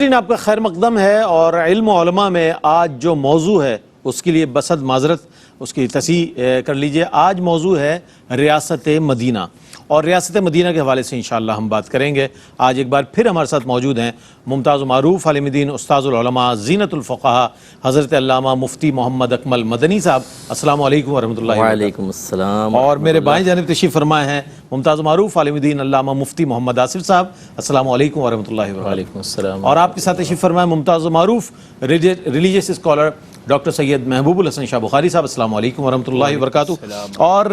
آپ کا خیر مقدم ہے اور علم و علماء میں آج جو موضوع ہے اس کے لیے بسد معذرت اس کی تصحیح کر لیجئے۔ آج موضوع ہے ریاست مدینہ، اور ریاست مدینہ کے حوالے سے انشاءاللہ ہم بات کریں گے۔ آج ایک بار پھر ہمارے ساتھ موجود ہیں ممتاز و معروف عالم دین، استاذ العلماء، زینت الفقہا، حضرت علامہ مفتی محمد اکمل مدنی صاحب۔ السلام علیکم ورحمۃ اللہ وبرکاتہ۔ وعلیکم السلام۔ اور میرے بائیں جانب تشریف فرمائے ہیں ممتاز و معروف عالم دین علامہ مفتی محمد آصف صاحب۔ السلام علیکم ورحمۃ اللہ وبرکاتہ۔ وعلیکم السلام۔ اور آپ کے ساتھ تشریف فرمائے ممتاز و معروف ریلیجیس اسکالر ڈاکٹر سید محبوب الحسن شاہ بخاری صاحب۔ السلام علیکم ورحمۃ اللہ وبرکاتہ۔ اور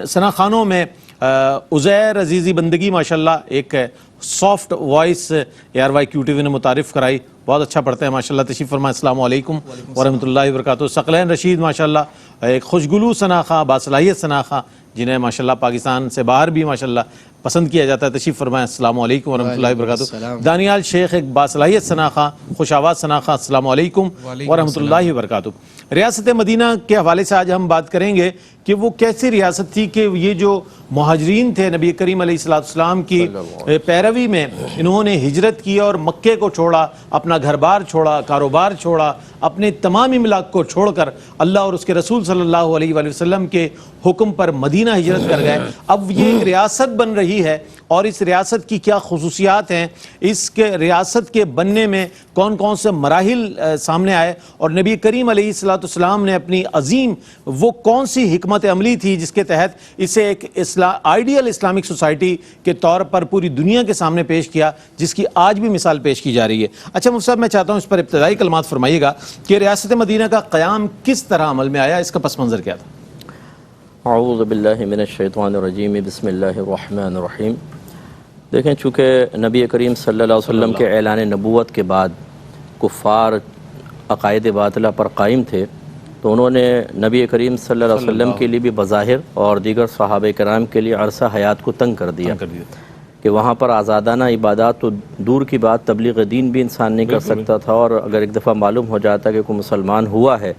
ثنا خانوں میں عزیر عزیزی بندگی ماشاءاللہ ایک سافٹ وائس ARY QTV نے متعارف کرائی، بہت اچھا پڑھتے ہیں ماشاءاللہ، تشریف فرمائے۔ السلام علیکم ورحمۃ اللہ وبرکاتہ۔ ثقلین رشید ماشاءاللہ ایک خوشگلو ثناخواں، باصلاحیت ثناخواں، جنہیں ماشاءاللہ پاکستان سے باہر بھی ماشاءاللہ پسند کیا جاتا ہے، تشریف فرمائیں۔ السلام علیکم ورحمۃ اللہ وبرکاتہ۔ دانیال شیخ ایک باصلاحیت ثناخواں، خوش آواز ثناخواں، السلام علیکم ورحمۃ اللہ وبرکاتہ۔ ریاست مدینہ کے حوالے سے آج ہم بات کریں گے کہ وہ کیسی ریاست تھی کہ یہ جو مہاجرین تھے نبی کریم علیہ السلام کی پیروی میں، انہوں نے ہجرت کی اور مکے کو چھوڑا، اپنا گھر بار چھوڑا، کاروبار چھوڑا، اپنے تمام املاک کو چھوڑ کر اللہ اور اس کے رسول صلی اللہ علیہ وآلہ وسلم کے حکم پر مدینہ ہجرت کر گئے۔ اب یہ ایک ریاست بن رہی ہے، اور اس ریاست کی کیا خصوصیات ہیں، اس کے ریاست کے بننے میں کون کون سے مراحل سامنے آئے، اور نبی کریم علیہ السلام نے اپنی عظیم وہ کون سی حکمت عملی تھی جس کے تحت اسے ایک آئیڈیل اسلامک سوسائٹی کے طور پر پوری دنیا کے سامنے پیش کیا، جس کی آج بھی مثال پیش کی جا رہی ہے۔ اچھا مفتی صاحب، میں چاہتا ہوں اس پر ابتدائی کلمات فرمائیے گا کہ ریاست مدینہ کا قیام کس طرح عمل میں آیا، اس کا پس منظر کیا تھا؟ اعوذ باللہ من الشیطان الرجیم، بسم اللہ الرحمن الرحیم۔ دیکھیں، چونکہ نبی کریم صلی اللہ علیہ وسلم کے اعلان نبوت کے بعد کفار عقائد باطلہ پر قائم تھے، تو انہوں نے نبی کریم صلی اللہ علیہ وسلم کے لیے بھی بظاہر اور دیگر صحابہ کرام کے لیے عرصہ حیات کو تنگ کر دیا کہ وہاں پر آزادانہ عبادات تو دور کی بات، تبلیغ دین بھی انسان نہیں کر سکتا تھا، اور اگر ایک دفعہ معلوم ہو جاتا کہ کوئی مسلمان ہوا ہے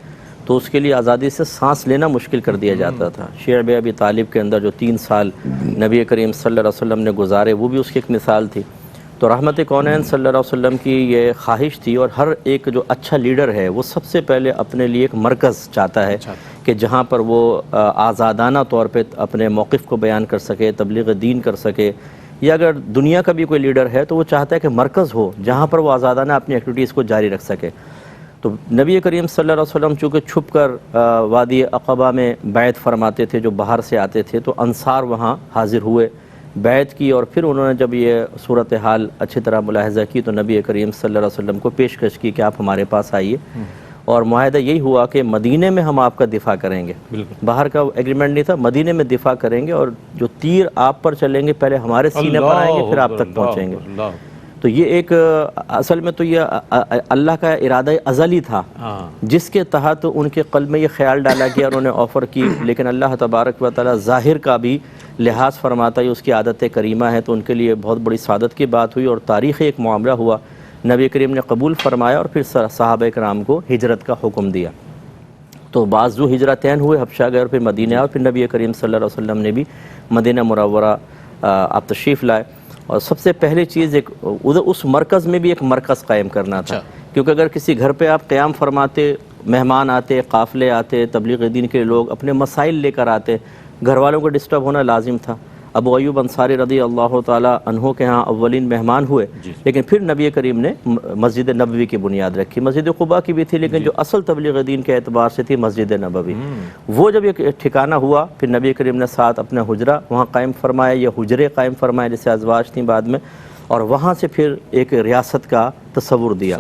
تو اس کے لیے آزادی سے سانس لینا مشکل کر دیا جاتا تھا۔ شعب ابی طالب کے اندر جو 3 سال نبی کریم صلی اللہ علیہ وسلم نے گزارے، وہ بھی اس کی ایک مثال تھی۔ تو رحمت کونین صلی اللہ علیہ وسلم کی یہ خواہش تھی، اور ہر ایک جو اچھا لیڈر ہے وہ سب سے پہلے اپنے لیے ایک مرکز چاہتا ہے کہ جہاں پر وہ آزادانہ طور پہ اپنے موقف کو بیان کر سکے، تبلیغ دین کر سکے، یا اگر دنیا کا بھی کوئی لیڈر ہے تو وہ چاہتا ہے کہ مرکز ہو جہاں پر وہ آزادانہ اپنی ایکٹیویٹیز کو جاری رکھ سکے۔ تو نبی کریم صلی اللہ علیہ وسلم چونکہ چھپ کر وادی عقبہ میں بیعت فرماتے تھے، جو باہر سے آتے تھے، تو انصار وہاں حاضر ہوئے، بیعت کی، اور پھر انہوں نے جب یہ صورتحال اچھی طرح ملاحظہ کی تو نبی کریم صلی اللہ علیہ وسلم کو پیشکش کی کہ آپ ہمارے پاس آئیے، اور معاہدہ یہی ہوا کہ مدینے میں ہم آپ کا دفاع کریں گے۔ باہر کا ایگریمنٹ نہیں تھا، مدینے میں دفاع کریں گے، اور جو تیر آپ پر چلیں گے پہلے ہمارے سینے پر آئیں گے، پھر آپ تک پہنچیں گے۔ تو یہ ایک اصل میں تو یہ اللہ کا ارادہ ازلی تھا جس کے تحت ان کے قلب میں یہ خیال ڈالا گیا، انہوں نے آفر کی، لیکن اللہ تبارک و تعالی ظاہر کا بھی لحاظ فرماتا ہے، اس کی عادت کریمہ ہے، تو ان کے لیے بہت بڑی سعادت کی بات ہوئی، اور تاریخی ایک معاملہ ہوا، نبی کریم نے قبول فرمایا اور پھر صحابہ کرام کو ہجرت کا حکم دیا۔ تو بعض جو ہجرتین ہوئے، حبشہ گئے اور پھر مدینہ، اور پھر نبی کریم صلی اللہ علیہ وسلم نے بھی مدینہ منورہ آپ تشریف لائے، اور سب سے پہلی چیز ایک اس مرکز میں بھی ایک مرکز قائم کرنا تھا، کیونکہ اگر کسی گھر پہ آپ قیام فرماتے، مہمان آتے، قافلے آتے، تبلیغ دین کے لوگ اپنے مسائل لے کر آتے، گھر والوں کو ڈسٹرب ہونا لازم تھا۔ ابو ایوب انصاری رضی اللہ تعالیٰ عنہ کے ہاں اولین مہمان ہوئے، لیکن پھر نبی کریم نے مسجد نبوی کی بنیاد رکھی۔ مسجد قباء کی بھی تھی، لیکن جو اصل تبلیغ دین کے اعتبار سے تھی مسجد نبوی، وہ جب ایک ٹھکانہ ہوا، پھر نبی کریم نے ساتھ اپنا حجرہ وہاں قائم فرمایا، یا حجرے قائم فرمائے جیسے ازواج تھیں بعد میں، اور وہاں سے پھر ایک ریاست کا تصور دیا۔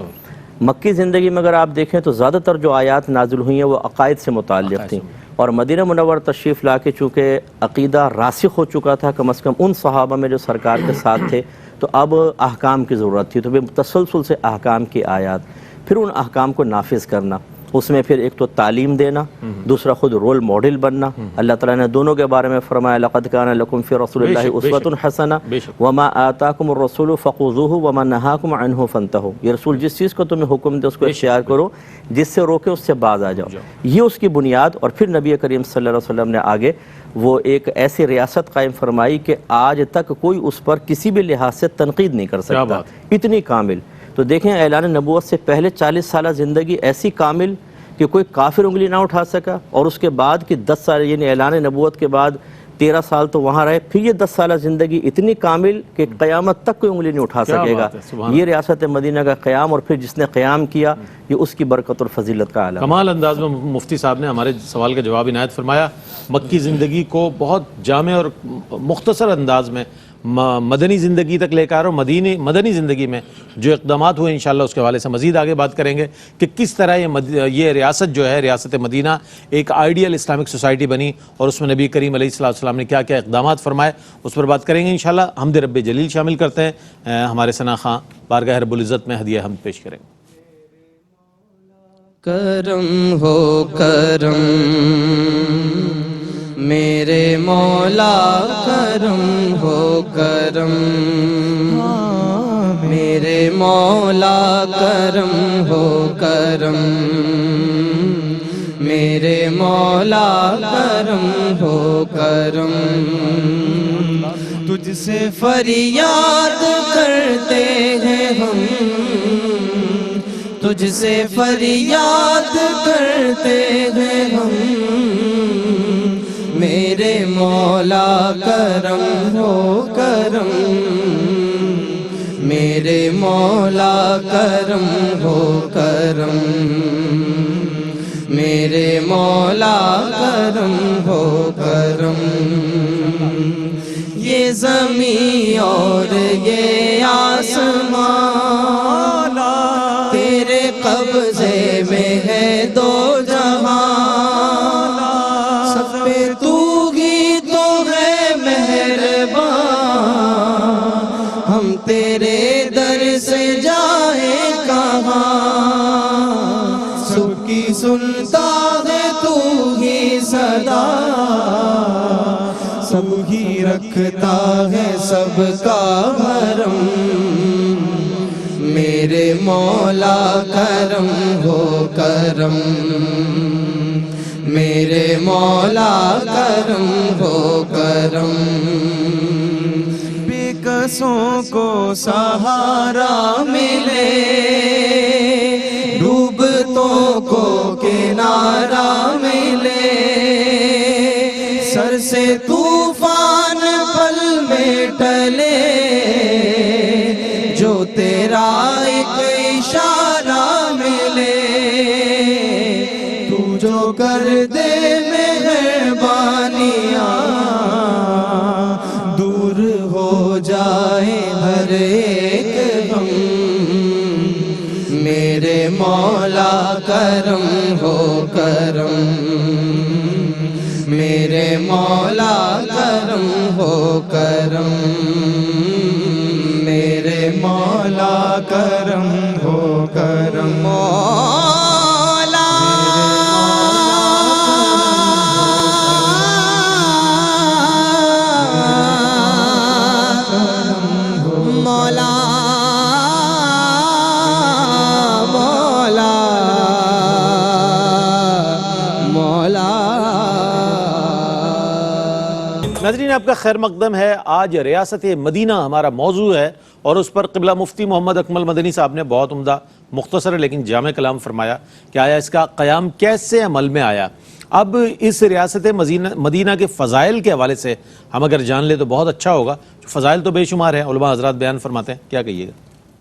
مکی زندگی میں اگر آپ دیکھیں تو زیادہ تر جو آیات نازل ہوئی ہیں وہ عقائد سے متعلق تھیں، اور مدینہ منور تشریف لا کے چونکہ عقیدہ راسخ ہو چکا تھا کم از کم ان صحابہ میں جو سرکار کے ساتھ تھے، تو اب احکام کی ضرورت تھی، تو پھر تسلسل سے احکام کی آیات، پھر ان احکام کو نافذ کرنا، اس میں پھر ایک تو تعلیم دینا، دوسرا خود رول ماڈل بننا۔ اللہ تعالیٰ نے دونوں کے بارے میں فرمایا لقد کان لکم فی رسول اللہ اسوۃ حسنہ وما آتاکم الرسول فخذوہ وما نہاکم عنہ فانتہوا، یہ رسول جس چیز کو تمہیں حکم دے اس کو اختیار کرو، جس سے روکے اس سے باز آ جاؤ، یہ اس کی بنیاد۔ اور پھر نبی کریم صلی اللہ علیہ وسلم نے آگے وہ ایک ایسی ریاست قائم فرمائی کہ آج تک کوئی اس پر کسی بھی لحاظ سے تنقید نہیں کر سکتا، اتنی کامل۔ تو تو دیکھیں اعلان نبوت سے پہلے 40 سالہ زندگی ایسی کامل کہ کوئی کافر انگلی نہ اٹھا سکا، اور اس کے بعد کی 10 سال یعنی اعلان نبوت کے بعد 13 سال تو وہاں رہے، پھر یہ 10 سالہ زندگی اتنی کامل کہ قیامت تک کوئی انگلی نہیں اٹھا سکے گا۔ یہ ریاست مدینہ کا قیام، اور پھر جس نے قیام کیا یہ اس کی برکت اور فضیلت کا عالم۔ کمال انداز میں مفتی صاحب نے ہمارے سوال کا جواب عنایت فرمایا، مکی زندگی کو بہت جامع اور مختصر انداز میں مدنی زندگی تک لے کر، اور مدنی زندگی میں جو اقدامات ہوئے انشاءاللہ اس کے حوالے سے مزید آگے بات کریں گے کہ کس طرح یہ ریاست جو ہے ریاست مدینہ ایک آئیڈیل اسلامک سوسائٹی بنی، اور اس میں نبی کریم علیہ السلام نے کیا کیا اقدامات فرمائے، اس پر بات کریں گے انشاءاللہ۔ حمد رب جلیل شامل کرتے ہیں، ہمارے ثنا خاں بارگاہ رب العزت میں ہدیہ حمد پیش کریں گے۔ کرم ہو کرم میرے مولا، کرم ہو کرم میرے مولا، کرم ہو کرم میرے مولا، کرم ہو کرم تجھ سے فریاد کرتے ہیں ہم، تجھ سے فریاد کرتے ہیں ہم، میرے مولا کرم ہو کرم میرے مولا، کرم ہو کرم میرے مولا، کرم ہو کرم یہ زمین اور یہ آسمان تیرے قبضے میں ہے دو جہاں، سب پہ تو ہی تو ہے مہربان، ہم تیرے در سے جائیں کہاں، سب کی سنتا ہے تو ہی صدا، سب ہی رکھتا ہے سب کا حرم، میرے مولا کرم ہو کرم میرے مولا، کرم ہو کرم بے کسوں کو سہارا ملے، ڈوبتوں کو کنارہ ملے، سر سے طوفان پل میں ٹلے، جو تیرا ایک اشارہ ملے، تو جو کر دے مہربانیاں، دور ہو جائے ہر ایک غم، میرے مولا کرم ہو کرم میرے مولا، کرم ہو کرم میرے مولا، کرم ہو کرم مولا مولا مولا مولا۔ ناظرین آپ کا خیر مقدم ہے، آج ریاست مدینہ ہمارا موضوع ہے، اور اس پر قبلہ مفتی محمد اکمل مدنی صاحب نے بہت عمدہ مختصر لیکن جامع کلام فرمایا کہ آیا اس کا قیام کیسے عمل میں آیا۔ اب اس ریاست مدینہ کے فضائل کے حوالے سے ہم اگر جان لیں تو بہت اچھا ہوگا، فضائل تو بے شمار ہیں، علماء حضرات بیان فرماتے ہیں، کیا کہیے گا؟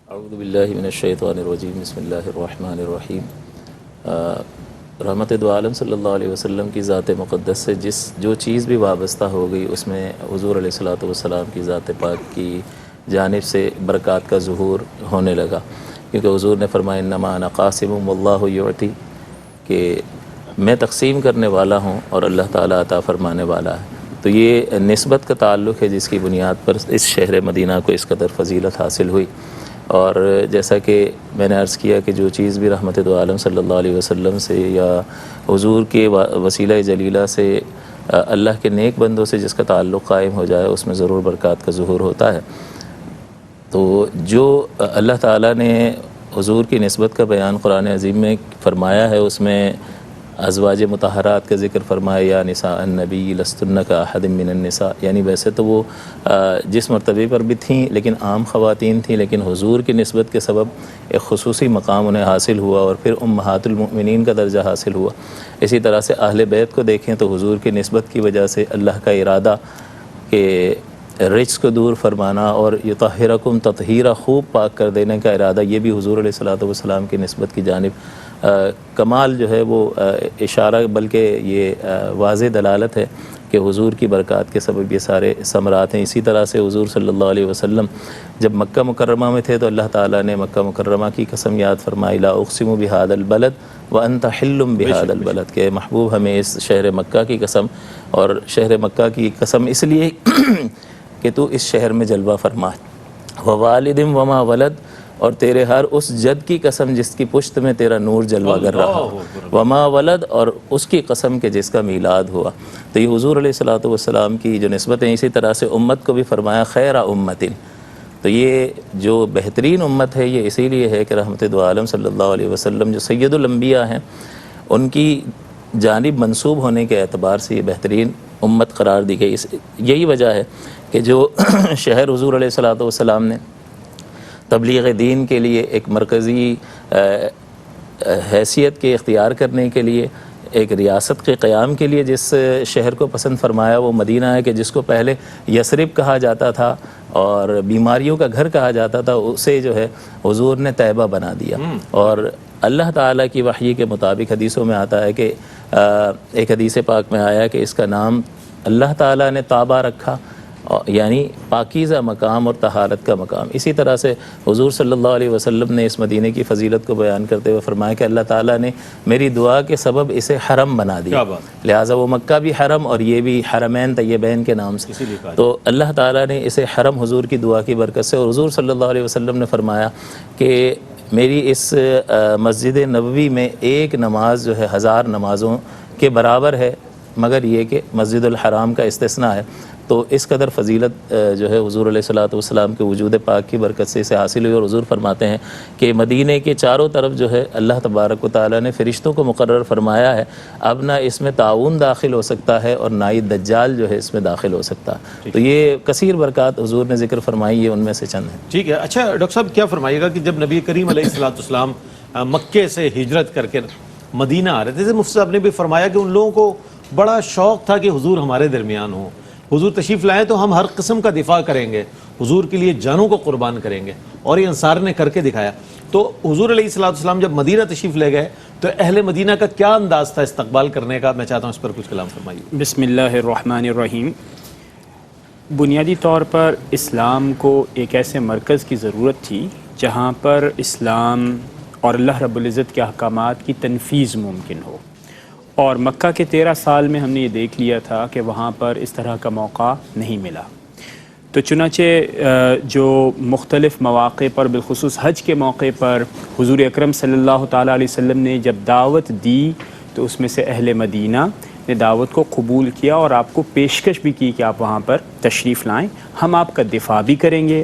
اعوذ باللہ من الشیطان الرجیم، بسم اللہ الرحمن الرحیم۔ رحمت دو عالم صلی اللہ علیہ وسلم کی ذات مقدس سے جو چیز بھی وابستہ ہو گئی، اس میں حضور علیہ الصلوۃ کی ذات پاک کی جانب سے برکات کا ظہور ہونے لگا، کیونکہ حضور نے فرمایا انما انا قاسم واللہ یعطی، کہ میں تقسیم کرنے والا ہوں اور اللہ تعالیٰ عطا فرمانے والا ہے۔ تو یہ نسبت کا تعلق ہے جس کی بنیاد پر اس شہر مدینہ کو اس قدر فضیلت حاصل ہوئی۔ اور جیسا کہ میں نے عرض کیا کہ جو چیز بھی رحمت دو عالم صلی اللہ علیہ وسلم سے یا حضور کے وسیلہ جلیلہ سے اللہ کے نیک بندوں سے جس کا تعلق قائم ہو جائے، اس میں ضرور برکات کا ظہور ہوتا ہے۔ تو جو اللہ تعالیٰ نے حضور کی نسبت کا بیان قرآن عظیم میں فرمایا ہے، اس میں ازواج مطہرات کا ذکر فرمایا یا نساء النبی لستن کا احد من النساء، یعنی ویسے تو وہ جس مرتبے پر بھی تھیں لیکن عام خواتین تھیں، لیکن حضور کی نسبت کے سبب ایک خصوصی مقام انہیں حاصل ہوا اور پھر امہات المؤمنین کا درجہ حاصل ہوا۔ اسی طرح سے اہل بیت کو دیکھیں تو حضور کی نسبت کی وجہ سے اللہ کا ارادہ کہ رجس کو دور فرمانا اور یطہرکم تطہیرا، خوب پاک کر دینے کا ارادہ، یہ بھی حضور علیہ الصلوۃ والسلام کی نسبت کی جانب کمال جو ہے وہ اشارہ بلکہ یہ واضح دلالت ہے کہ حضور کی برکات کے سبب یہ سارے ثمرات ہیں۔ اسی طرح سے حضور صلی اللہ علیہ وسلم جب مکہ مکرمہ میں تھے تو اللہ تعالیٰ نے مکہ مکرمہ کی قسم یاد فرمائی، لا اقسم بہذا البلد وانت حل بہذا البلد، کہ محبوب ہمیں اس شہر مکہ کی قسم، اور شہر مکہ کی قسم اس لیے کہ تو اس شہر میں جلوہ فرما، ووالد وما ولد، اور تیرے ہر اس جد کی قسم جس کی پشت میں تیرا نور جلوہ گر رہا، وما ولد، اور اس کی قسم کہ جس کا میلاد ہوا۔ تو یہ حضور علیہ الصلوۃ والسلام کی جو نسبتیں، اسی طرح سے امت کو بھی فرمایا خیر امت، تو یہ جو بہترین امت ہے یہ اسی لیے ہے کہ رحمت دو عالم صلی اللہ علیہ وسلم جو سید الانبیاء ہیں ان کی جانب منسوب ہونے کے اعتبار سے یہ بہترین امت قرار دی گئی۔ یہی وجہ ہے کہ جو شہر حضور علیہ الصلوۃ والسلام نے تبلیغ دین کے لیے ایک مرکزی حیثیت کے اختیار کرنے کے لیے، ایک ریاست کے قیام کے لیے جس شہر کو پسند فرمایا وہ مدینہ ہے، کہ جس کو پہلے یثرب کہا جاتا تھا اور بیماریوں کا گھر کہا جاتا تھا، اسے جو ہے حضور نے طیبہ بنا دیا۔ اور اللہ تعالیٰ کی وحی کے مطابق حدیثوں میں آتا ہے کہ ایک حدیث پاک میں آیا کہ اس کا نام اللہ تعالیٰ نے طابہ رکھا، یعنی پاکیزہ مقام اور طہارت کا مقام۔ اسی طرح سے حضور صلی اللہ علیہ وسلم نے اس مدینہ کی فضیلت کو بیان کرتے ہوئے فرمایا کہ اللہ تعالیٰ نے میری دعا کے سبب اسے حرم بنا دیا، لہٰذا وہ مکہ بھی حرم اور یہ بھی حرمین طیبین کے نام سے، تو اللہ تعالیٰ نے اسے حرم حضور کی دعا کی برکت سے، اور حضور صلی اللہ علیہ وسلم نے فرمایا کہ میری اس مسجد نبوی میں ایک نماز جو ہے 1000 نمازوں کے برابر ہے، مگر یہ کہ مسجد الحرام کا استثناء ہے۔ تو اس قدر فضیلت جو ہے حضور علیہ الصلوۃ والسلام کے وجود پاک کی برکت سے اسے حاصل ہوئی، اور حضور فرماتے ہیں کہ مدینے کے چاروں طرف جو ہے اللہ تبارک و تعالیٰ نے فرشتوں کو مقرر فرمایا ہے، اب نہ اس میں طاعون داخل ہو سکتا ہے اور نہ ہی دجال جو ہے اس میں داخل ہو سکتا ہے۔ تو یہ کثیر برکات حضور نے ذکر فرمائی ہے، ان میں سے چند ہیں۔ ٹھیک ہے، اچھا ڈاکٹر صاحب کیا فرمائیے گا کہ جب نبی کریم علیہ الصلوۃ والسلام مکے سے ہجرت کر کے مدینہ آ رہے تھے، جیسے مفتی صاحب نے بھی فرمایا کہ ان لوگوں کو بڑا شوق تھا کہ حضور ہمارے درمیان ہوں، حضور تشریف لائیں تو ہم ہر قسم کا دفاع کریں گے، حضور کے لیے جانوں کو قربان کریں گے، اور یہ انصار نے کر کے دکھایا۔ تو حضور علیہ الصلوۃ والسلام جب مدینہ تشریف لے گئے تو اہل مدینہ کا کیا انداز تھا استقبال کرنے کا؟ میں چاہتا ہوں اس پر کچھ کلام فرمائیے۔ بسم اللہ الرحمن الرحیم۔ بنیادی طور پر اسلام کو ایک ایسے مرکز کی ضرورت تھی جہاں پر اسلام اور اللہ رب العزت کے احکامات کی تنفیذ ممکن ہو، اور مکہ کے 13 سال میں ہم نے یہ دیکھ لیا تھا کہ وہاں پر اس طرح کا موقع نہیں ملا۔ تو چنانچہ جو مختلف مواقع پر بالخصوص حج کے موقع پر حضور اکرم صلی اللہ تعالیٰ علیہ وسلم نے جب دعوت دی تو اس میں سے اہل مدینہ نے دعوت کو قبول کیا اور آپ کو پیشکش بھی کی کہ آپ وہاں پر تشریف لائیں، ہم آپ کا دفاع بھی کریں گے،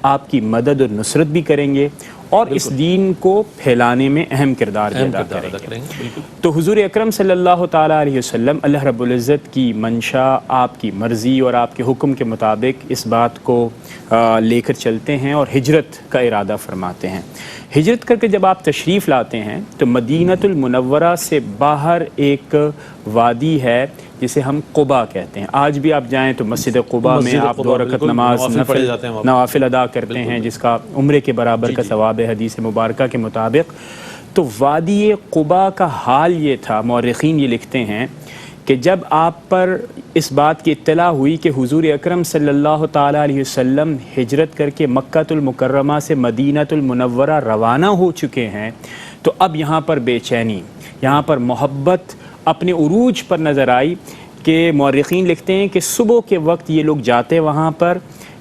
آپ کی مدد اور نصرت بھی کریں گے، اور اس دین کو پھیلانے میں اہم کردار ادا کریں گے۔ تو حضور اکرم صلی اللہ تعالیٰ علیہ وسلم اللہ رب العزت کی منشا، آپ کی مرضی اور آپ کے حکم کے مطابق اس بات کو لے کر چلتے ہیں اور ہجرت کا ارادہ فرماتے ہیں۔ ہجرت کر کے جب آپ تشریف لاتے ہیں تو مدینۃ المنورہ سے باہر ایک وادی ہے جسے ہم قباء کہتے ہیں۔ آج بھی آپ جائیں تو مسجد قباء میں آپ 2 رکعت نماز نوافل ادا کرتے ہیں، جس کا عمرے کے برابر کا ثواب ہے حدیث مبارکہ کے مطابق۔ تو وادی قباء کا حال یہ تھا، مورخین یہ لکھتے ہیں کہ جب آپ پر اس بات کی اطلاع ہوئی کہ حضور اکرم صلی اللہ تعالیٰ علیہ وسلم ہجرت کر کے مکہ المکرمہ سے مدینۃ المنورہ روانہ ہو چکے ہیں، تو اب یہاں پر بے چینی، یہاں پر محبت اپنے عروج پر نظر آئی کہ مورخین لکھتے ہیں کہ صبح کے وقت یہ لوگ جاتے وہاں پر،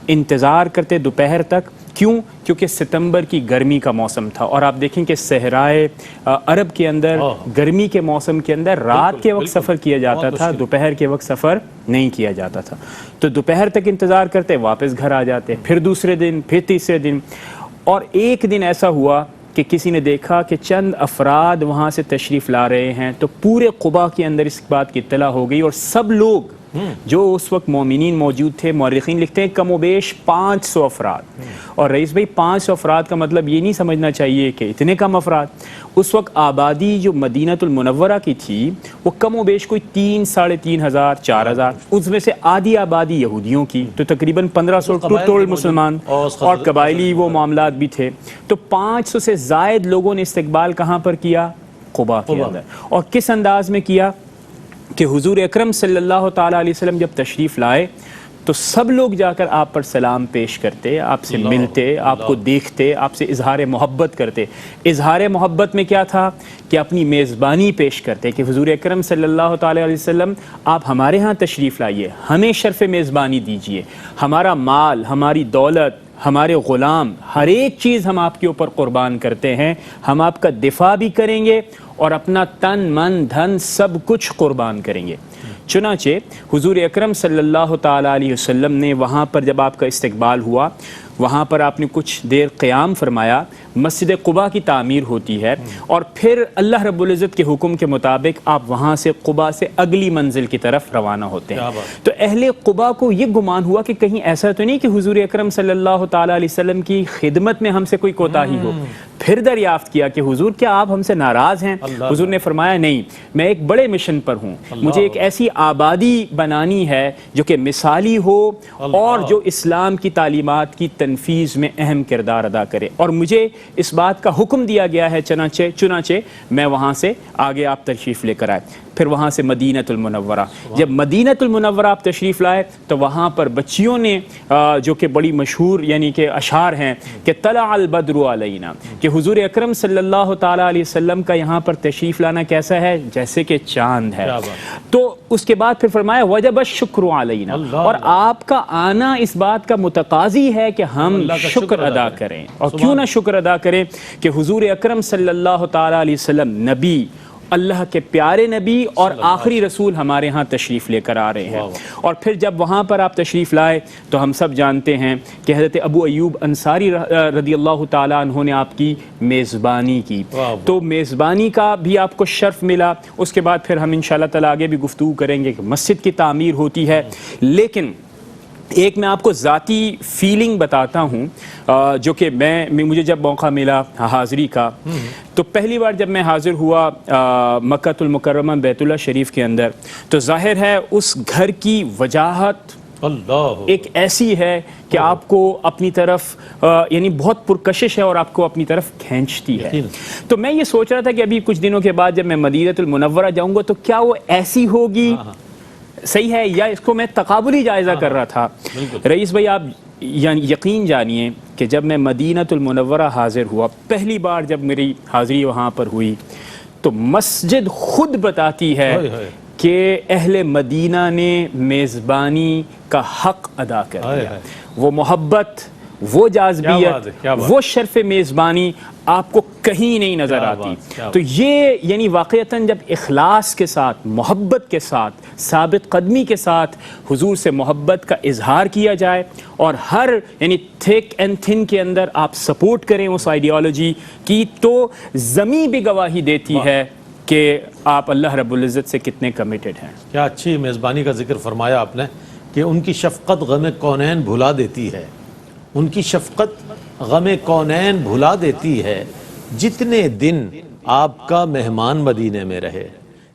انتظار کرتے دوپہر تک۔ کیوں؟ کیونکہ ستمبر کی گرمی کا موسم تھا، اور آپ دیکھیں کہ صحرائے عرب کے اندر گرمی کے موسم کے اندر رات کے وقت سفر کیا جاتا تھا، دوپہر کے وقت سفر نہیں کیا جاتا تھا۔ تو دوپہر تک انتظار کرتے، واپس گھر آ جاتے، پھر دوسرے دن، پھر تیسرے دن، اور ایک دن ایسا ہوا کہ کسی نے دیکھا کہ چند افراد وہاں سے تشریف لا رہے ہیں، تو پورے قبا کے اندر اس بات کی اطلاع ہو گئی، اور سب لوگ جو اس وقت مومنین موجود تھے، مورخین لکھتے ہیں کم و بیش 500 افراد. اور رئیس بھائی 500 افراد کا مطلب یہ نہیں سمجھنا چاہیے کہ اتنے کم افراد. اس وقت آبادی جو مدینہ المنورہ کی تھی وہ کم و بیش کوئی 3,500 4,000، اس میں سے آدھی آبادی یہودیوں کی، تو تقریباً 1500 ٹوٹل مسلمان، اور قبائلی وہ معاملات بھی تھے. تو 500 سے زائد لوگوں نے استقبال کہاں پر کیا؟ قبا کے اندر. اور کس انداز میں کیا کہ حضور اکرم صلی اللہ تعالیٰ علیہ وسلم جب تشریف لائے تو سب لوگ جا کر آپ پر سلام پیش کرتے، آپ سے ملتے، آپ کو دیکھتے، آپ سے اظہار محبت کرتے. اظہار محبت میں کیا تھا کہ اپنی میزبانی پیش کرتے کہ حضور اکرم صلی اللہ تعالیٰ علیہ وسلم آپ ہمارے ہاں تشریف لائیے، ہمیں شرف میزبانی دیجیے، ہمارا مال، ہماری دولت، ہمارے غلام، ہر ایک چیز ہم آپ کے اوپر قربان کرتے ہیں، ہم آپ کا دفاع بھی کریں گے اور اپنا تن من دھن سب کچھ قربان کریں گے. چنانچہ حضور اکرم صلی اللہ تعالیٰ علیہ وسلم نے وہاں پر جب آپ کا استقبال ہوا، وہاں پر آپ نے کچھ دیر قیام فرمایا. مسجد قباء کی تعمیر ہوتی ہے، اور پھر اللہ رب العزت کے حکم کے مطابق آپ وہاں سے قباء سے اگلی منزل کی طرف روانہ ہوتے ہیں. تو اہل قباء کو یہ گمان ہوا کہ کہیں ایسا تو نہیں کہ حضور اکرم صلی اللہ تعالیٰ علیہ وسلم کی خدمت میں ہم سے کوئی کوتاہی ہو. پھر دریافت کیا کہ حضور کیا آپ ہم سے ناراض ہیں؟ حضور نے فرمایا نہیں، میں ایک بڑے مشن پر ہوں، مجھے ایک ایسی آبادی بنانی ہے جو کہ مثالی ہو اور جو اسلام کی تعلیمات کی تنفیذ میں اہم کردار ادا کرے، اور مجھے اس بات کا حکم دیا گیا ہے. چنانچہ میں وہاں سے آگے آپ تشریف لے کر آئے. پھر وہاں سے مدینہ المنورہ، جب مدینہ المنورہ آپ تشریف لائے تو وہاں پر بچیوں نے جو کہ بڑی مشہور یعنی کہ اشعار ہیں کہ طلع البدر علینا، کہ حضور اکرم صلی اللہ تعالیٰ علیہ وسلم کا یہاں پر تشریف لانا کیسا ہے؟ جیسے کہ چاند ہے. تو اس کے بعد پھر فرمایا وجب الشکر علینا، اور آپ کا آنا اس بات کا متقاضی ہے کہ ہم شکر ادا کریں. اور کیوں نہ شکر ادا کریں کہ حضور اکرم صلی اللہ تعالیٰ علیہ وسلم نبی، اللہ کے پیارے نبی اور آخری رسول ہمارے ہاں تشریف لے کر آ رہے ہیں. اور پھر جب وہاں پر آپ تشریف لائے تو ہم سب جانتے ہیں کہ حضرت ابو ایوب انصاری رضی اللہ تعالیٰ عنہ نے آپ کی میزبانی کی. تو میزبانی کا بھی آپ کو شرف ملا. اس کے بعد پھر ہم انشاءاللہ تعالیٰ آگے بھی گفتگو کریں گے کہ مسجد کی تعمیر ہوتی ہے. لیکن ایک میں آپ کو ذاتی فیلنگ بتاتا ہوں جو کہ مجھے جب موقع ملا حاضری کا، تو پہلی بار جب میں حاضر ہوا مکہ المکرمہ بیت اللہ شریف کے اندر، تو ظاہر ہے اس گھر کی وجاہت ایک ایسی ہے کہ آپ کو اپنی طرف یعنی بہت پرکشش ہے اور آپ کو اپنی طرف کھینچتی ہے. تو میں یہ سوچ رہا تھا کہ ابھی کچھ دنوں کے بعد جب میں مدینہ المنورہ جاؤں گا تو کیا وہ ایسی ہوگی، صحیح ہے، یا اس کو میں تقابلی جائزہ کر رہا تھا. رئیس بھائی آپ یقین جانیے کہ جب میں مدینہ المنورہ حاضر ہوا، پہلی بار جب میری حاضری وہاں پر ہوئی، تو مسجد خود بتاتی ہے کہ اہل مدینہ نے میزبانی کا حق ادا کر دیا. وہ محبت، وہ جاذبیت، وہ شرف میزبانی آپ کو کہیں نہیں نظر آتی. تو یہ یعنی واقعتاً جب اخلاص کے ساتھ، محبت کے ساتھ، ثابت قدمی کے ساتھ حضور سے محبت کا اظہار کیا جائے اور ہر یعنی تھک اینڈ تھن کے اندر آپ سپورٹ کریں اس آئیڈیالوجی کی، تو زمین بھی گواہی دیتی ہے کہ آپ اللہ رب العزت سے کتنے کمیٹڈ ہیں. کیا اچھی میزبانی کا ذکر فرمایا آپ نے کہ ان کی شفقت غم کونین بھلا دیتی ہے. ان کی شفقت غم کونین بھلا دیتی ہے. جتنے دن آپ کا مہمان مدینے میں رہے،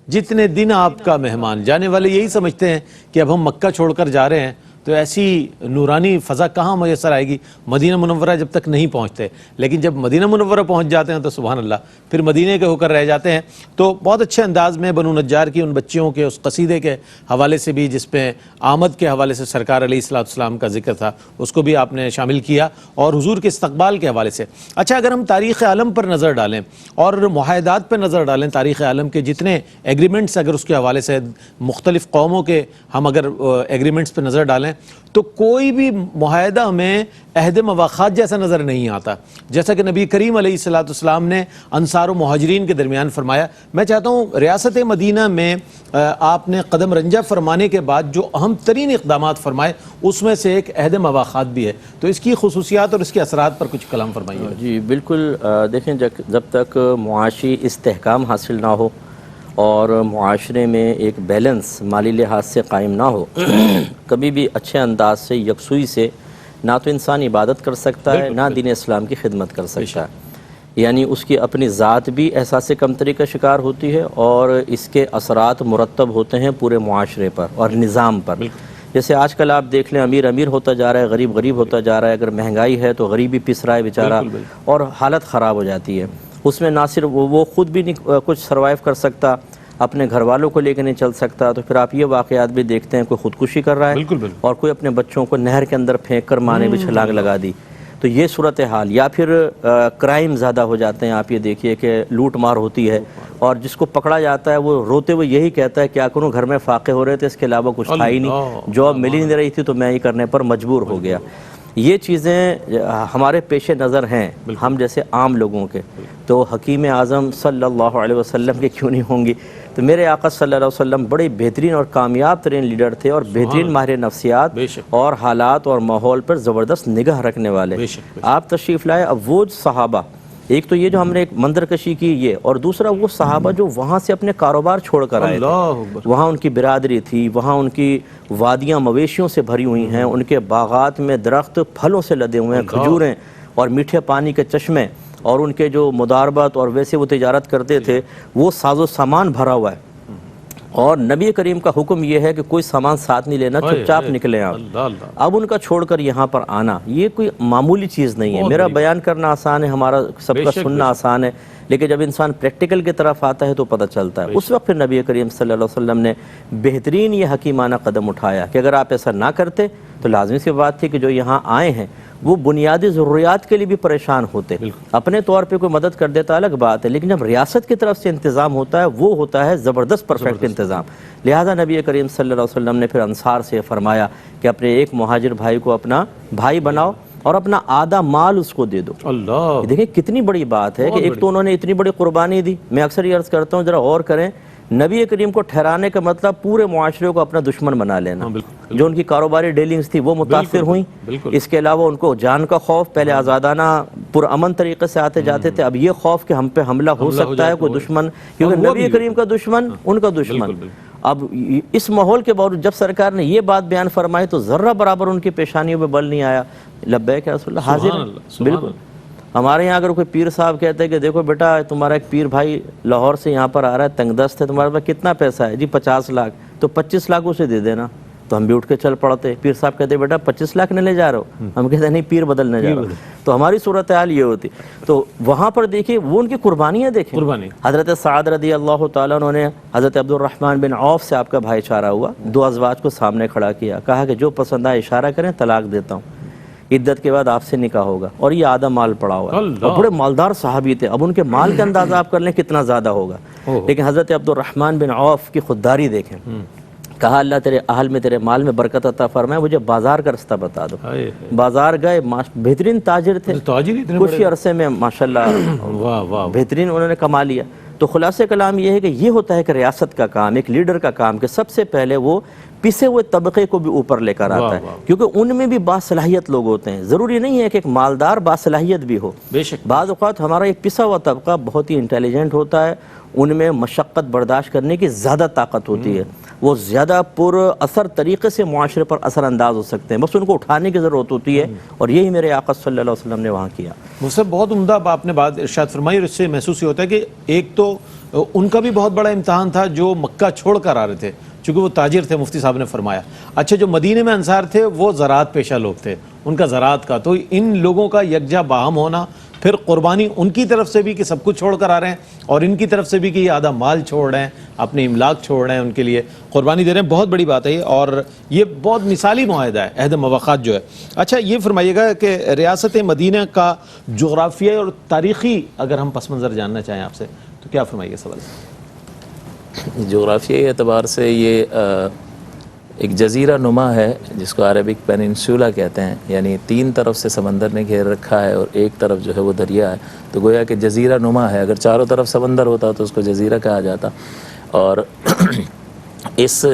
جتنے دن آپ کا مہمان، جانے والے یہی سمجھتے ہیں کہ اب ہم مکہ چھوڑ کر جا رہے ہیں تو ایسی نورانی فضا کہاں میسر آئے گی. مدینہ منورہ جب تک نہیں پہنچتے، لیکن جب مدینہ منورہ پہنچ جاتے ہیں تو سبحان اللہ پھر مدینے کے ہو کر رہ جاتے ہیں. تو بہت اچھے انداز میں بنو نجار کی ان بچیوں کے اس قصیدے کے حوالے سے بھی، جس پہ آمد کے حوالے سے سرکار علیہ السلام کا ذکر تھا، اس کو بھی آپ نے شامل کیا، اور حضور کے استقبال کے حوالے سے. اچھا، اگر ہم تاریخ عالم پر نظر ڈالیں اور معاہدات پر نظر ڈالیں، تاریخ عالم کے جتنے ایگریمنٹس اگر اس کے حوالے سے مختلف قوموں کے ہم اگر ایگریمنٹس پہ نظر ڈالیں تو کوئی بھی معاہدہ ہمیں عہد مواخات جیسا نظر نہیں آتا، جیسا کہ نبی کریم علیہ الصلوۃ والسلام نے انصار و مہاجرین کے درمیان فرمایا۔ میں چاہتا ہوں ریاست مدینہ میں آپ نے قدم رنجہ فرمانے کے بعد جو اہم ترین اقدامات فرمائے اس میں سے ایک عہد مواخات بھی ہے، تو اس کی خصوصیات اور اس کے اثرات پر کچھ کلام فرمائیے۔ جی بالکل، دیکھیں جب تک معاشی استحکام حاصل نہ ہو اور معاشرے میں ایک بیلنس مالی لحاظ سے قائم نہ ہو، کبھی بھی اچھے انداز سے یکسوئی سے نہ تو انسان عبادت کر سکتا ہے، نہ دین اسلام کی خدمت کر سکتا ہے۔ یعنی اس کی اپنی ذات بھی احساس کمتری کا شکار ہوتی ہے اور اس کے اثرات مرتب ہوتے ہیں پورے معاشرے پر اور نظام پر۔ جیسے آج کل آپ دیکھ لیں، امیر امیر ہوتا جا رہا ہے، غریب غریب ہوتا جا رہا ہے، اگر مہنگائی ہے تو غریب بھی پس رہا ہے بیچارہ، اور حالت خراب ہو جاتی ہے۔ اس میں نہ صرف وہ خود بھی نہیں کچھ سروائیو کر سکتا، اپنے گھر والوں کو لے کے نہیں چل سکتا، تو پھر آپ یہ واقعات بھی دیکھتے ہیں، کوئی خودکشی کر رہا ہے اور کوئی اپنے بچوں کو نہر کے اندر پھینک کر ماں نے بھی چھلانگ لگا دی۔ تو یہ صورتحال، یا پھر کرائم زیادہ ہو جاتے ہیں۔ آپ یہ دیکھیے کہ لوٹ مار ہوتی ہے اور جس کو پکڑا جاتا ہے وہ روتے ہوئے یہی کہتا ہے کیا کروں، گھر میں فاقے ہو رہے تھے، اس کے علاوہ کچھ تھا ہی نہیں، جاب مل ہی نہیں رہی تھی تو میں یہ کرنے پر مجبور ہو گیا۔ یہ چیزیں ہمارے پیش نظر ہیں ہم جیسے عام لوگوں کے، تو حکیم اعظم صلی اللہ علیہ وسلم کے کیوں نہیں ہوں گی؟ تو میرے آقا صلی اللہ علیہ وسلم بڑے بہترین اور کامیاب ترین لیڈر تھے اور بہترین ماہر نفسیات اور حالات اور ماحول پر زبردست نگاہ رکھنے والے۔ آپ تشریف لائے، اب وہ صحابہ، ایک تو یہ جو ہم نے ایک منظر کشی کی یہ، اور دوسرا وہ صحابہ جو وہاں سے اپنے کاروبار چھوڑ کر آئے تھے، وہاں ان کی برادری تھی، وہاں ان کی وادیاں مویشیوں سے بھری ہوئی ہیں، ان کے باغات میں درخت پھلوں سے لدے ہوئے ہیں، کھجوریں اور میٹھے پانی کے چشمے، اور ان کے جو مداربت اور ویسے وہ تجارت کرتے تھے وہ ساز و سامان بھرا ہوا ہے، اور نبی کریم کا حکم یہ ہے کہ کوئی سامان ساتھ نہیں لینا، چپ چاپ نکلیں آپ۔ اب ان کا چھوڑ کر یہاں پر آنا یہ کوئی معمولی چیز نہیں ہے۔ میرا بیان کرنا آسان ہے، ہمارا سب کا سننا آسان ہے، لیکن جب انسان پریکٹیکل کی طرف آتا ہے تو پتہ چلتا ہے۔ اس وقت پھر نبی کریم صلی اللہ علیہ وسلم نے بہترین یہ حکیمانہ قدم اٹھایا کہ اگر آپ ایسا نہ کرتے تو لازمی سی بات تھی کہ جو یہاں آئے ہیں وہ بنیادی ضروریات کے لیے بھی پریشان ہوتے۔ اپنے طور پہ کوئی مدد کر دیتا الگ بات ہے، لیکن جب ریاست کی طرف سے انتظام ہوتا ہے وہ ہوتا ہے زبردست پرفیکٹ انتظام۔ لہذا نبی کریم صلی اللہ علیہ وسلم نے پھر انصار سے فرمایا کہ اپنے ایک مہاجر بھائی کو اپنا بھائی بناؤ اور اپنا آدھا مال اس کو دے دو۔ اللہ، دیکھیں کتنی بڑی بات ہے کہ ایک تو انہوں نے اتنی بڑی قربانی دی۔ میں اکثر یہ عرض کرتا ہوں ذرا غور کریں، نبی کریم کو ٹھہرانے کا مطلب پورے معاشرے کو اپنا دشمن بنا لینا۔ جو ان کی کاروباری ڈیلنگز تھی وہ متاثر ہوئیں، اس کے علاوہ ان کو جان کا خوف، پہلے آزادانہ پرامن طریقے سے آتے جاتے تھے، اب یہ خوف کہ ہم پہ حملہ ہو سکتا ہے کوئی دشمن، کیونکہ نبی کریم کا دشمن ان کا دشمن۔ اب اس ماحول کے باوجود جب سرکار نے یہ بات بیان فرمائی تو ذرہ برابر ان کی پیشانیوں پہ بل نہیں آیا۔ لبیک یا رسول اللہ، حاضر ہیں، بالکل۔ ہمارے یہاں اگر کوئی پیر صاحب کہتے ہیں کہ دیکھو بیٹا تمہارا ایک پیر بھائی لاہور سے یہاں پر آ رہا ہے، تنگ دست ہے، تمہارے پاس کتنا پیسہ ہے؟ جی 50 لاکھ، تو 25 لاکھ اسے دے دینا۔ تو ہم بھی اٹھ کے چل پڑتے۔ پیر صاحب کہتے بیٹا 25 لاکھ نہیں لے جا رہے ہو؟ ہم کہتے ہیں نہیں، پیر بدلنے جا رہا ہو۔ تو ہماری صورتحال یہ ہوتی۔ تو وہاں پر دیکھیے وہ ان کی قربانیاں دیکھیں۔ حضرت سعد رضی اللہ تعالیٰ عنہ نے حضرت عبد الرحمن بن عوف سے آپ کا بھائی چارہ ہوا، دو ازواج کو سامنے کھڑا کیا، کہا کہ جو پسند آئے اشارہ کریں، طلاق دیتا ہوں، عدت کے بعد آپ سے نکاح ہوگا، اور یہ آدھا مال پڑا ہوا ہے، اور بڑے مالدار صحابی تھے۔ اب ان کے مال کا اندازہ آپ کر لیں کتنا زیادہ ہوگا، لیکن حضرت عبد الرحمن بن عوف کی خودداری دیکھیں۔ کہا اللہ تیرے اہل میں تیرے مال میں برکت عطا فرمائے، مجھے بازار کا رستہ بتا دو۔ بازار گئے، بہترین تاجر تھے، کچھ ہی عرصے میں ماشاءاللہ بہترین انہوں نے کما لیا۔ تو خلاصہ کلام یہ ہے کہ یہ ہوتا ہے کہ ریاست کا کام، ایک لیڈر کا کام، کہ سب سے پہلے وہ پسے ہوئے طبقے کو بھی اوپر لے کر آتا ہے، کیونکہ ان میں بھی باصلاحیت لوگ ہوتے ہیں۔ ضروری نہیں ہے کہ ایک مالدار باصلاحیت بھی ہو، بعض اوقات ہمارا ایک پسا ہوا طبقہ بہت ہی انٹیلیجنٹ ہوتا ہے، ان میں مشقت برداشت کرنے کی زیادہ طاقت ہوتی ہے، وہ زیادہ پر اثر طریقے سے معاشرے پر اثر انداز ہو سکتے ہیں، بس ان کو اٹھانے کی ضرورت ہوتی ہے، اور یہی میرے آقا صلی اللہ علیہ وسلم نے وہاں کیا۔ مجھ بہت عمدہ آپ نے بات ارشاد فرمائی، اور اس سے محسوس یہ ہوتا ہے کہ ایک تو ان کا بھی بہت بڑا امتحان تھا جو مکہ چھوڑ کر آ رہے تھے، چونکہ وہ تاجر تھے، مفتی صاحب نے فرمایا۔ اچھا، جو مدینے میں انصار تھے وہ زراعت پیشہ لوگ تھے، ان کا زراعت کا، تو ان لوگوں کا یکجا باہم ہونا، پھر قربانی ان کی طرف سے بھی کہ سب کچھ چھوڑ کر آ رہے ہیں، اور ان کی طرف سے بھی کہ یہ آدھا مال چھوڑ رہے ہیں، اپنے املاک چھوڑ رہے ہیں، ان کے لیے قربانی دے رہے ہیں، بہت بڑی بات ہے یہ، اور یہ بہت مثالی معاہدہ ہے عہد مواخات جو ہے۔ اچھا یہ فرمائیے گا کہ ریاست مدینہ کا جغرافیائی اور تاریخی اگر ہم پس منظر جاننا چاہیں آپ سے تو کیا فرمائیے گا؟ سوال جغرافیائی اعتبار سے یہ ایک جزیرہ نما ہے جس کو عربک پیننسولا کہتے ہیں، یعنی 3 طرف سے سمندر نے گھیر رکھا ہے اور ایک طرف جو ہے وہ دریا ہے، تو گویا کہ جزیرہ نما ہے. اگر چاروں طرف سمندر ہوتا تو اس کو جزیرہ کہا جاتا. اور اس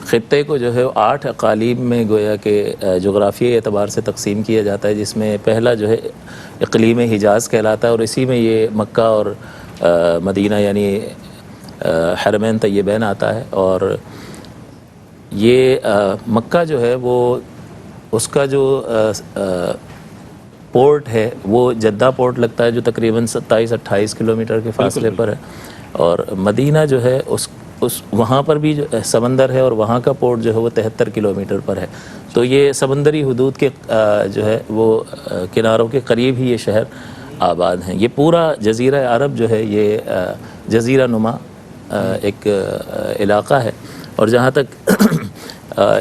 خطے کو جو ہے 8 اقالیم میں گویا کہ جغرافیائی اعتبار سے تقسیم کیا جاتا ہے، جس میں پہلا جو ہے اقلیم حجاز کہلاتا ہے، اور اسی میں یہ مکہ اور مدینہ یعنی حرمین طیبین آتا ہے. اور یہ مکہ جو ہے وہ اس کا جو پورٹ ہے وہ جدہ پورٹ لگتا ہے جو تقریباً 27-28 کلومیٹر کے فاصلے پر ہے. اور مدینہ جو ہے اس وہاں پر بھی جو سمندر ہے اور وہاں کا پورٹ جو ہے وہ 73 کلومیٹر پر ہے. تو یہ سمندری حدود کے جو ہے وہ کناروں کے قریب ہی یہ شہر آباد ہیں. یہ پورا جزیرہ عرب جو ہے یہ جزیرہ نما ایک علاقہ ہے. اور جہاں تک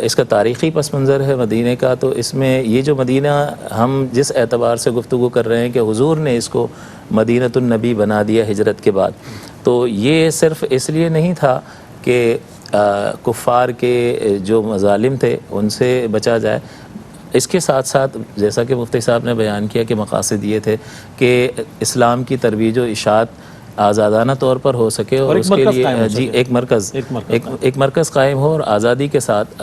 اس کا تاریخی پس منظر ہے مدینہ کا، تو اس میں یہ جو مدینہ ہم جس اعتبار سے گفتگو کر رہے ہیں کہ حضور نے اس کو مدینۃ النبی بنا دیا ہجرت کے بعد، تو یہ صرف اس لیے نہیں تھا کہ کفار کے جو مظالم تھے ان سے بچا جائے. اس کے ساتھ ساتھ جیسا کہ مفتی صاحب نے بیان کیا کہ مقاصد یہ تھے کہ اسلام کی ترویج و اشاعت آزادانہ طور پر ہو سکے اور اس کے لیے جی ایک مرکز قائم ہو اور آزادی کے ساتھ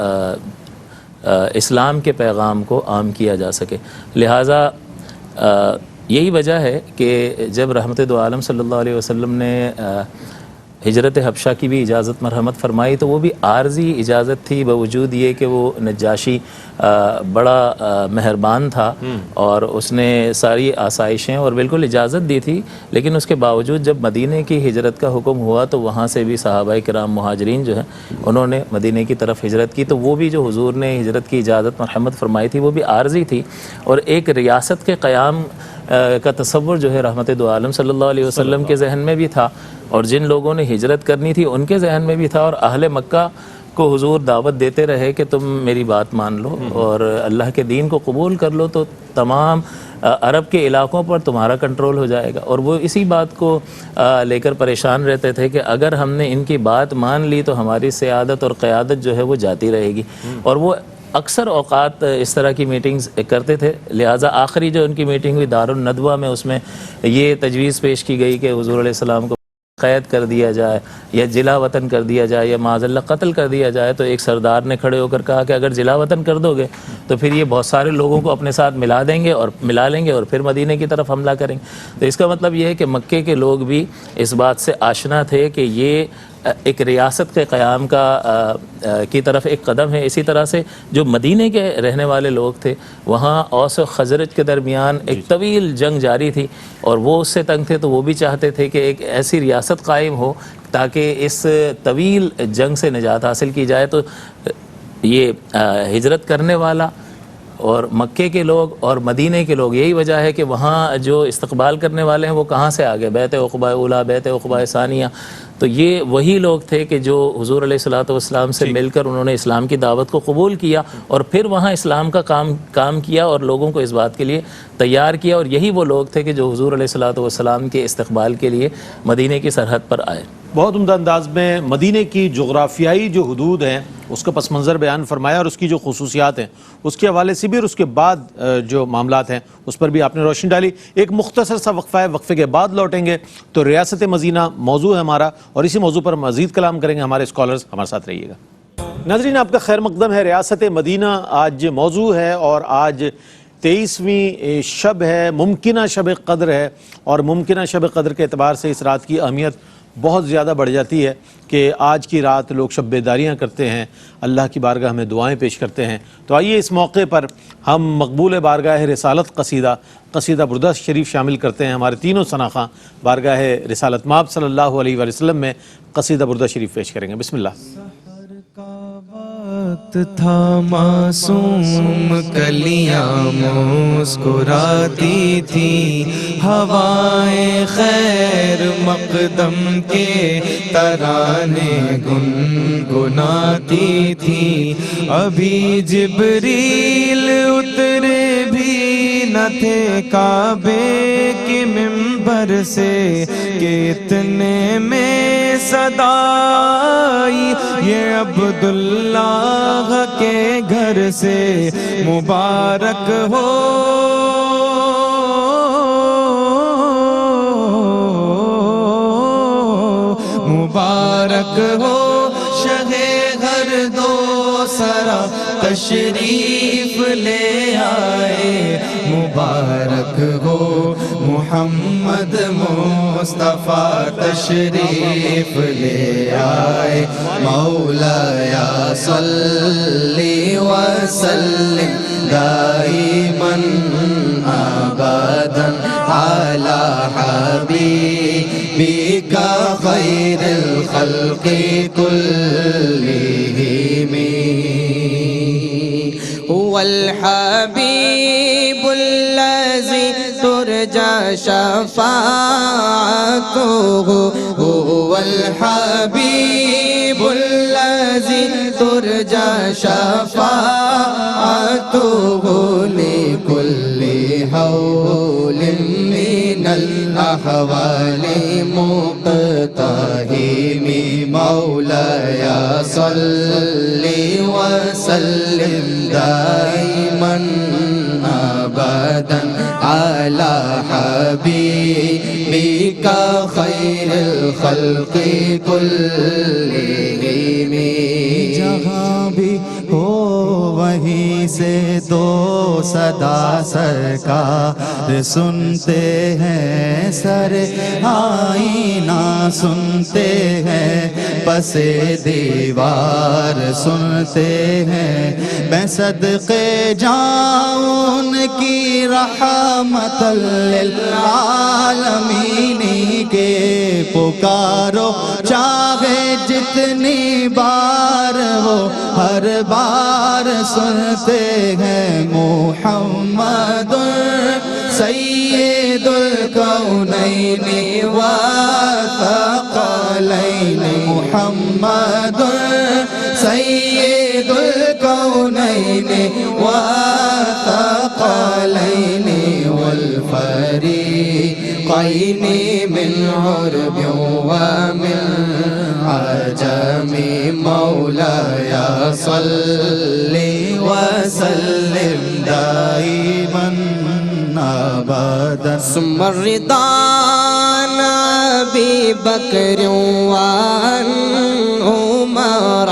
اسلام کے پیغام کو عام کیا جا سکے. لہٰذا یہی وجہ ہے کہ جب رحمت دو عالم صلی اللہ علیہ وسلم نے ہجرت حبشہ کی بھی اجازت مرحمت فرمائی تو وہ بھی عارضی اجازت تھی، باوجود یہ کہ وہ نجاشی بڑا مہربان تھا اور اس نے ساری آسائشیں اور بالکل اجازت دی تھی، لیکن اس کے باوجود جب مدینہ کی ہجرت کا حکم ہوا تو وہاں سے بھی صحابہ کرام مہاجرین جو ہیں انہوں نے مدینہ کی طرف ہجرت کی. تو وہ بھی جو حضور نے ہجرت کی اجازت مرحمت فرمائی تھی وہ بھی عارضی تھی، اور ایک ریاست کے قیام کا تصور جو ہے رحمت دو عالم صلی اللہ علیہ وسلم کے ذہن میں بھی تھا، اور جن لوگوں نے ہجرت کرنی تھی ان کے ذہن میں بھی تھا. اور اہل مکہ کو حضور دعوت دیتے رہے کہ تم میری بات مان لو اور اللہ کے دین کو قبول کر لو تو تمام عرب کے علاقوں پر تمہارا کنٹرول ہو جائے گا. اور وہ اسی بات کو لے کر پریشان رہتے تھے کہ اگر ہم نے ان کی بات مان لی تو ہماری سیادت اور قیادت جو ہے وہ جاتی رہے گی. اور وہ اکثر اوقات اس طرح کی میٹنگز کرتے تھے. لہٰذا آخری جو ان کی میٹنگ ہوئی دار الندوہ میں، اس میں یہ تجویز پیش کی گئی کہ حضور علیہ السلام کو قید کر دیا جائے یا جلا وطن کر دیا جائے یا معاذ اللہ قتل کر دیا جائے. تو ایک سردار نے کھڑے ہو کر کہا کہ اگر جلا وطن کر دو گے تو پھر یہ بہت سارے لوگوں کو اپنے ساتھ ملا لیں گے اور پھر مدینہ کی طرف حملہ کریں گے. تو اس کا مطلب یہ ہے کہ مکے کے لوگ بھی اس بات سے آشنا تھے کہ یہ ایک ریاست کے قیام کی طرف ایک قدم ہے. اسی طرح سے جو مدینہ کے رہنے والے لوگ تھے وہاں اوس و خزرج کے درمیان ایک طویل جنگ جاری تھی اور وہ اس سے تنگ تھے، تو وہ بھی چاہتے تھے کہ ایک ایسی ریاست قائم ہو تاکہ اس طویل جنگ سے نجات حاصل کی جائے. تو یہ ہجرت کرنے والا اور مکے کے لوگ اور مدینہ کے لوگ، یہی وجہ ہے کہ وہاں جو استقبال کرنے والے ہیں وہ کہاں سے آگے، بیت عقبہ اولا، بیت عقبہ ثانیہ. تو یہ وہی لوگ تھے کہ جو حضور علیہ الصلوۃ والسلام سے مل کر انہوں نے اسلام کی دعوت کو قبول کیا اور پھر وہاں اسلام کا کام کیا اور لوگوں کو اس بات کے لیے تیار کیا. اور یہی وہ لوگ تھے کہ جو حضور علیہ الصلوۃ والسلام کے استقبال کے لیے مدینہ کی سرحد پر آئے. بہت عمدہ انداز میں مدینہ کی جغرافیائی جو حدود ہیں اس کا پس منظر بیان فرمایا اور اس کی جو خصوصیات ہیں اس کے حوالے سے بھی اور اس کے بعد جو معاملات ہیں اس پر بھی آپ نے روشنی ڈالی. ایک مختصر سا وقفہ ہے، وقفے کے بعد لوٹیں گے تو ریاست مدینہ موضوع ہے ہمارا اور اسی موضوع پر مزید کلام کریں گے ہمارے اسکالرز. ہمارے ساتھ رہیے گا. ناظرین آپ کا خیر مقدم ہے. ریاست مدینہ آج موضوع ہے اور آج 23ویں شب ہے، ممکنہ شب قدر ہے، اور ممکنہ شب قدر کے اعتبار سے اس رات کی اہمیت بہت زیادہ بڑھ جاتی ہے کہ آج کی رات لوگ شب بیداریاں کرتے ہیں، اللہ کی بارگاہ میں دعائیں پیش کرتے ہیں. تو آئیے اس موقع پر ہم مقبول بارگاہ رسالت قصیدہ بردہ شریف شامل کرتے ہیں. ہمارے تینوں ثناخواں بارگاہ رسالت مآب صلی اللہ علیہ وآلہ وسلم میں قصیدہ بردہ شریف پیش کریں گے. بسم اللہ. وقت تھا معصوم کلیاں مسکراتی تھی، ہوائیں خیر مقدم کے ترانے گنگناتی تھی. ابھی جبریل اترے بھی نہ تھے کعبے کے منبر سے کہ اتنے میں صدا آئی، یہ عبداللہ کے گھر سے مبارک ہو، مبارک ہو شہ گھر دو سرا تشریف لے آئے، مبارک ہو محمد مصطفیٰ تشریف لے آئے، مولایا صلی وسلم دائماً ابداً علی حبیبک خیر الخلق کلہم، هو الحبیب الذی ترجى شفاعته، هو الحبيب الذي ترجى شفاعته، لكل حول من الأحوال مقتحم، مولاي صل وسلم دائما ابدا على حبيبك خير الخلق كلهم، جہاں بھی ہو وہیں سے دو صدا سرکار سنتے ہیں، سر آئینہ سنتے ہیں، پس دیوار سنتے ہیں، میں صدقے جاؤں ان کی رحمت للعالمین کے، پکارو چاہے جتنی بار وہ ہر بار سنتے ہیں، محمد سید الکونین والثقلین، محمد سید الکونین والثقلین والفریقین من عرب ومن عجم، مولاي صل وسلم دائما ابدا، ثم الرضا عن ابي بكر وعن عمر،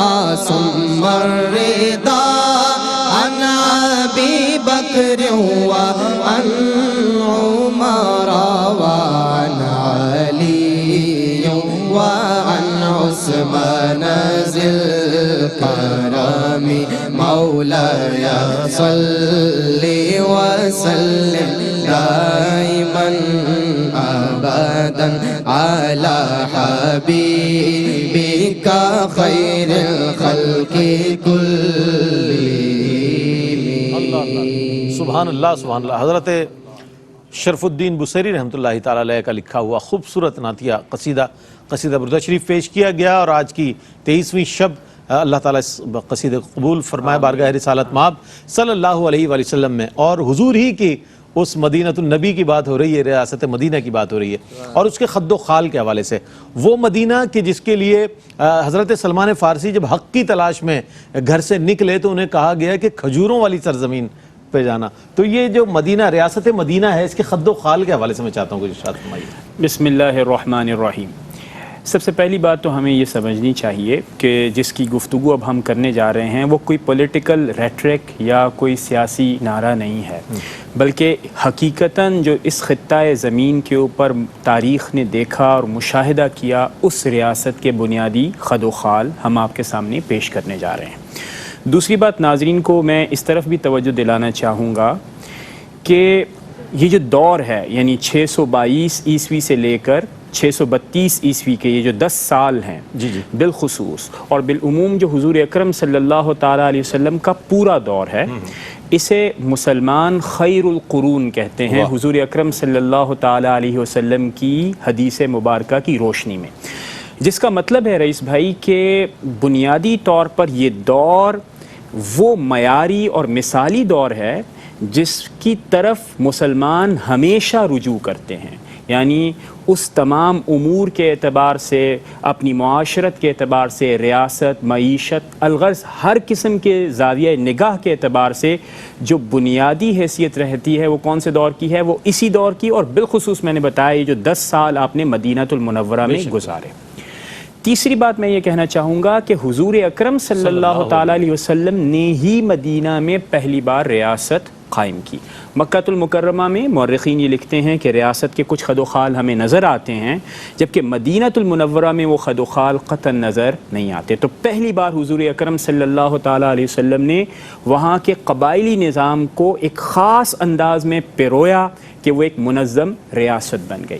ثم الرضا عن ابي بكر وعن عمر وعن علي وعن عثمان ذي الكرم، مولاي صل وسلم دائما ابدا على حبيبك خير الخلق كلهم، سبحان اللہ سبحان اللہ۔ حضرت شرف الدین بصیری رحمۃ اللہ تعالیٰ علیہ کا لکھا ہوا خوبصورت نعتیہ قصیدہ بردہ شریف پیش کیا گیا، اور آج کی 23ویں شب اللہ تعالیٰ اس قصیدے کو قبول فرمائے بارگاہ رسالت مآب صلی اللہ علیہ وآلہ وسلم میں، اور حضور ہی کی اس مدینہ النبی کی بات ہو رہی ہے، ریاست مدینہ کی بات ہو رہی ہے، اور اس کے خد و خال کے حوالے سے وہ مدینہ کہ جس کے لیے حضرت سلمان فارسی جب حق کی تلاش میں گھر سے نکلے تو انہیں کہا گیا کہ کھجوروں والی سرزمین پہ جانا، تو یہ جو مدینہ ریاست مدینہ ہے اس کے خد و خال کے حوالے سے میں چاہتا ہوں کہ ارشاد فرمائیے۔ بسم اللہ الرحمن الرحیم۔ سب سے پہلی بات تو ہمیں یہ سمجھنی چاہیے کہ جس کی گفتگو اب ہم کرنے جا رہے ہیں وہ کوئی پولیٹیکل ریٹرک یا کوئی سیاسی نعرہ نہیں ہے، بلکہ حقیقتاً جو اس خطہ زمین کے اوپر تاریخ نے دیکھا اور مشاہدہ کیا اس ریاست کے بنیادی خد و خال ہم آپ کے سامنے پیش کرنے جا رہے ہیں۔ دوسری بات ناظرین کو میں اس طرف بھی توجہ دلانا چاہوں گا کہ یہ جو دور ہے یعنی 622 عیسوی سے لے کر 632 عیسوی کے یہ جو 10 سال ہیں بالخصوص اور بالعموم جو حضور اکرم صلی اللہ تعالیٰ علیہ وسلم کا پورا دور ہے، اسے مسلمان خیر القرون کہتے ہیں حضور اکرم صلی اللہ تعالیٰ علیہ وسلم کی حدیث مبارکہ کی روشنی میں، جس کا مطلب ہے رئیس بھائی کہ بنیادی طور پر یہ دور وہ معیاری اور مثالی دور ہے جس کی طرف مسلمان ہمیشہ رجوع کرتے ہیں، یعنی اس تمام امور کے اعتبار سے، اپنی معاشرت کے اعتبار سے، ریاست، معیشت، الغرض ہر قسم کے زاویہ نگاہ کے اعتبار سے جو بنیادی حیثیت رہتی ہے وہ کون سے دور کی ہے؟ وہ اسی دور کی، اور بالخصوص میں نے بتایا یہ جو 10 سال آپ نے مدینہ المنورہ میں گزارے۔ تیسری بات میں یہ کہنا چاہوں گا کہ حضور اکرم صلی اللہ تعالیٰ علیہ وسلم نے ہی مدینہ میں پہلی بار ریاست قائم کی۔ مکہ المکرمہ میں مورخین یہ لکھتے ہیں کہ ریاست کے کچھ خد و خال ہمیں نظر آتے ہیں، جبکہ مدینہ المنورہ میں وہ خد و خال قطعاً نظر نہیں آتے۔ تو پہلی بار حضور اکرم صلی اللہ تعالیٰ علیہ وسلم نے وہاں کے قبائلی نظام کو ایک خاص انداز میں پیرویا کہ وہ ایک منظم ریاست بن گئی۔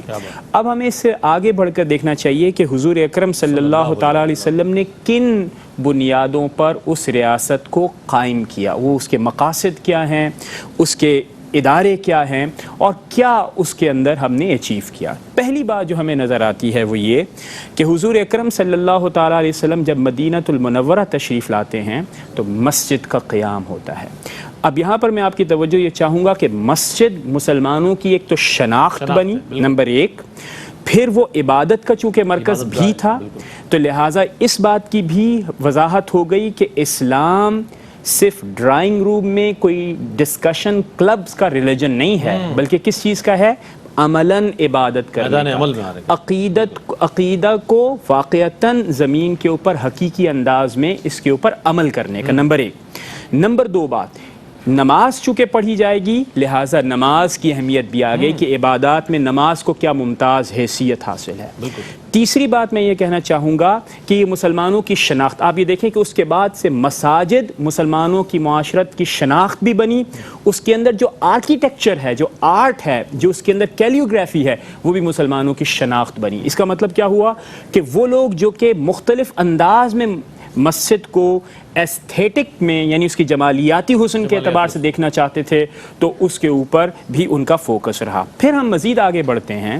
اب ہمیں اس سے آگے بڑھ کر دیکھنا چاہیے کہ حضور اکرم صلی اللہ تعالیٰ علیہ وسلم نے کن بنیادوں پر اس ریاست کو قائم کیا، وہ اس کے مقاصد کیا ہیں، اس کے ادارے کیا ہیں، اور کیا اس کے اندر ہم نے اچیو کیا۔ پہلی بات جو ہمیں نظر آتی ہے وہ یہ کہ حضور اکرم صلی اللہ تعالیٰ علیہ وسلم جب مدینہ المنورہ تشریف لاتے ہیں تو مسجد کا قیام ہوتا ہے۔ اب یہاں پر میں آپ کی توجہ یہ چاہوں گا کہ مسجد مسلمانوں کی ایک تو شناخت بنی، نمبر ایک، پھر وہ عبادت کا چونکہ مرکز بھی تھا، تو لہٰذا اس بات کی بھی وضاحت ہو گئی کہ اسلام صرف ڈرائنگ روم میں کوئی ڈسکشن کلبز کا ریلیجن نہیں ہے، بلکہ کس چیز کا ہے؟ عملاً عبادت کرنے کا، عقیدہ کو واقعتاً زمین کے اوپر حقیقی انداز میں اس کے اوپر عمل کرنے کا، نمبر ایک۔ نمبر دو بات، نماز چونکہ پڑھی جائے گی لہٰذا نماز کی اہمیت بھی آ گئی کہ عبادات میں نماز کو کیا ممتاز حیثیت حاصل ہے۔ تیسری بات میں یہ کہنا چاہوں گا کہ یہ مسلمانوں کی شناخت، آپ یہ دیکھیں کہ اس کے بعد سے مساجد مسلمانوں کی معاشرت کی شناخت بھی بنی، اس کے اندر جو آرکیٹیکچر ہے، جو آرٹ ہے، جو اس کے اندر کیلیوگرافی ہے، وہ بھی مسلمانوں کی شناخت بنی۔ اس کا مطلب کیا ہوا کہ وہ لوگ جو کہ مختلف انداز میں مسجد کو ایستھیٹک میں یعنی اس کی جمالیاتی حسن کے اعتبار سے دیکھنا چاہتے تھے تو اس کے اوپر بھی ان کا فوکس رہا۔ پھر ہم مزید آگے بڑھتے ہیں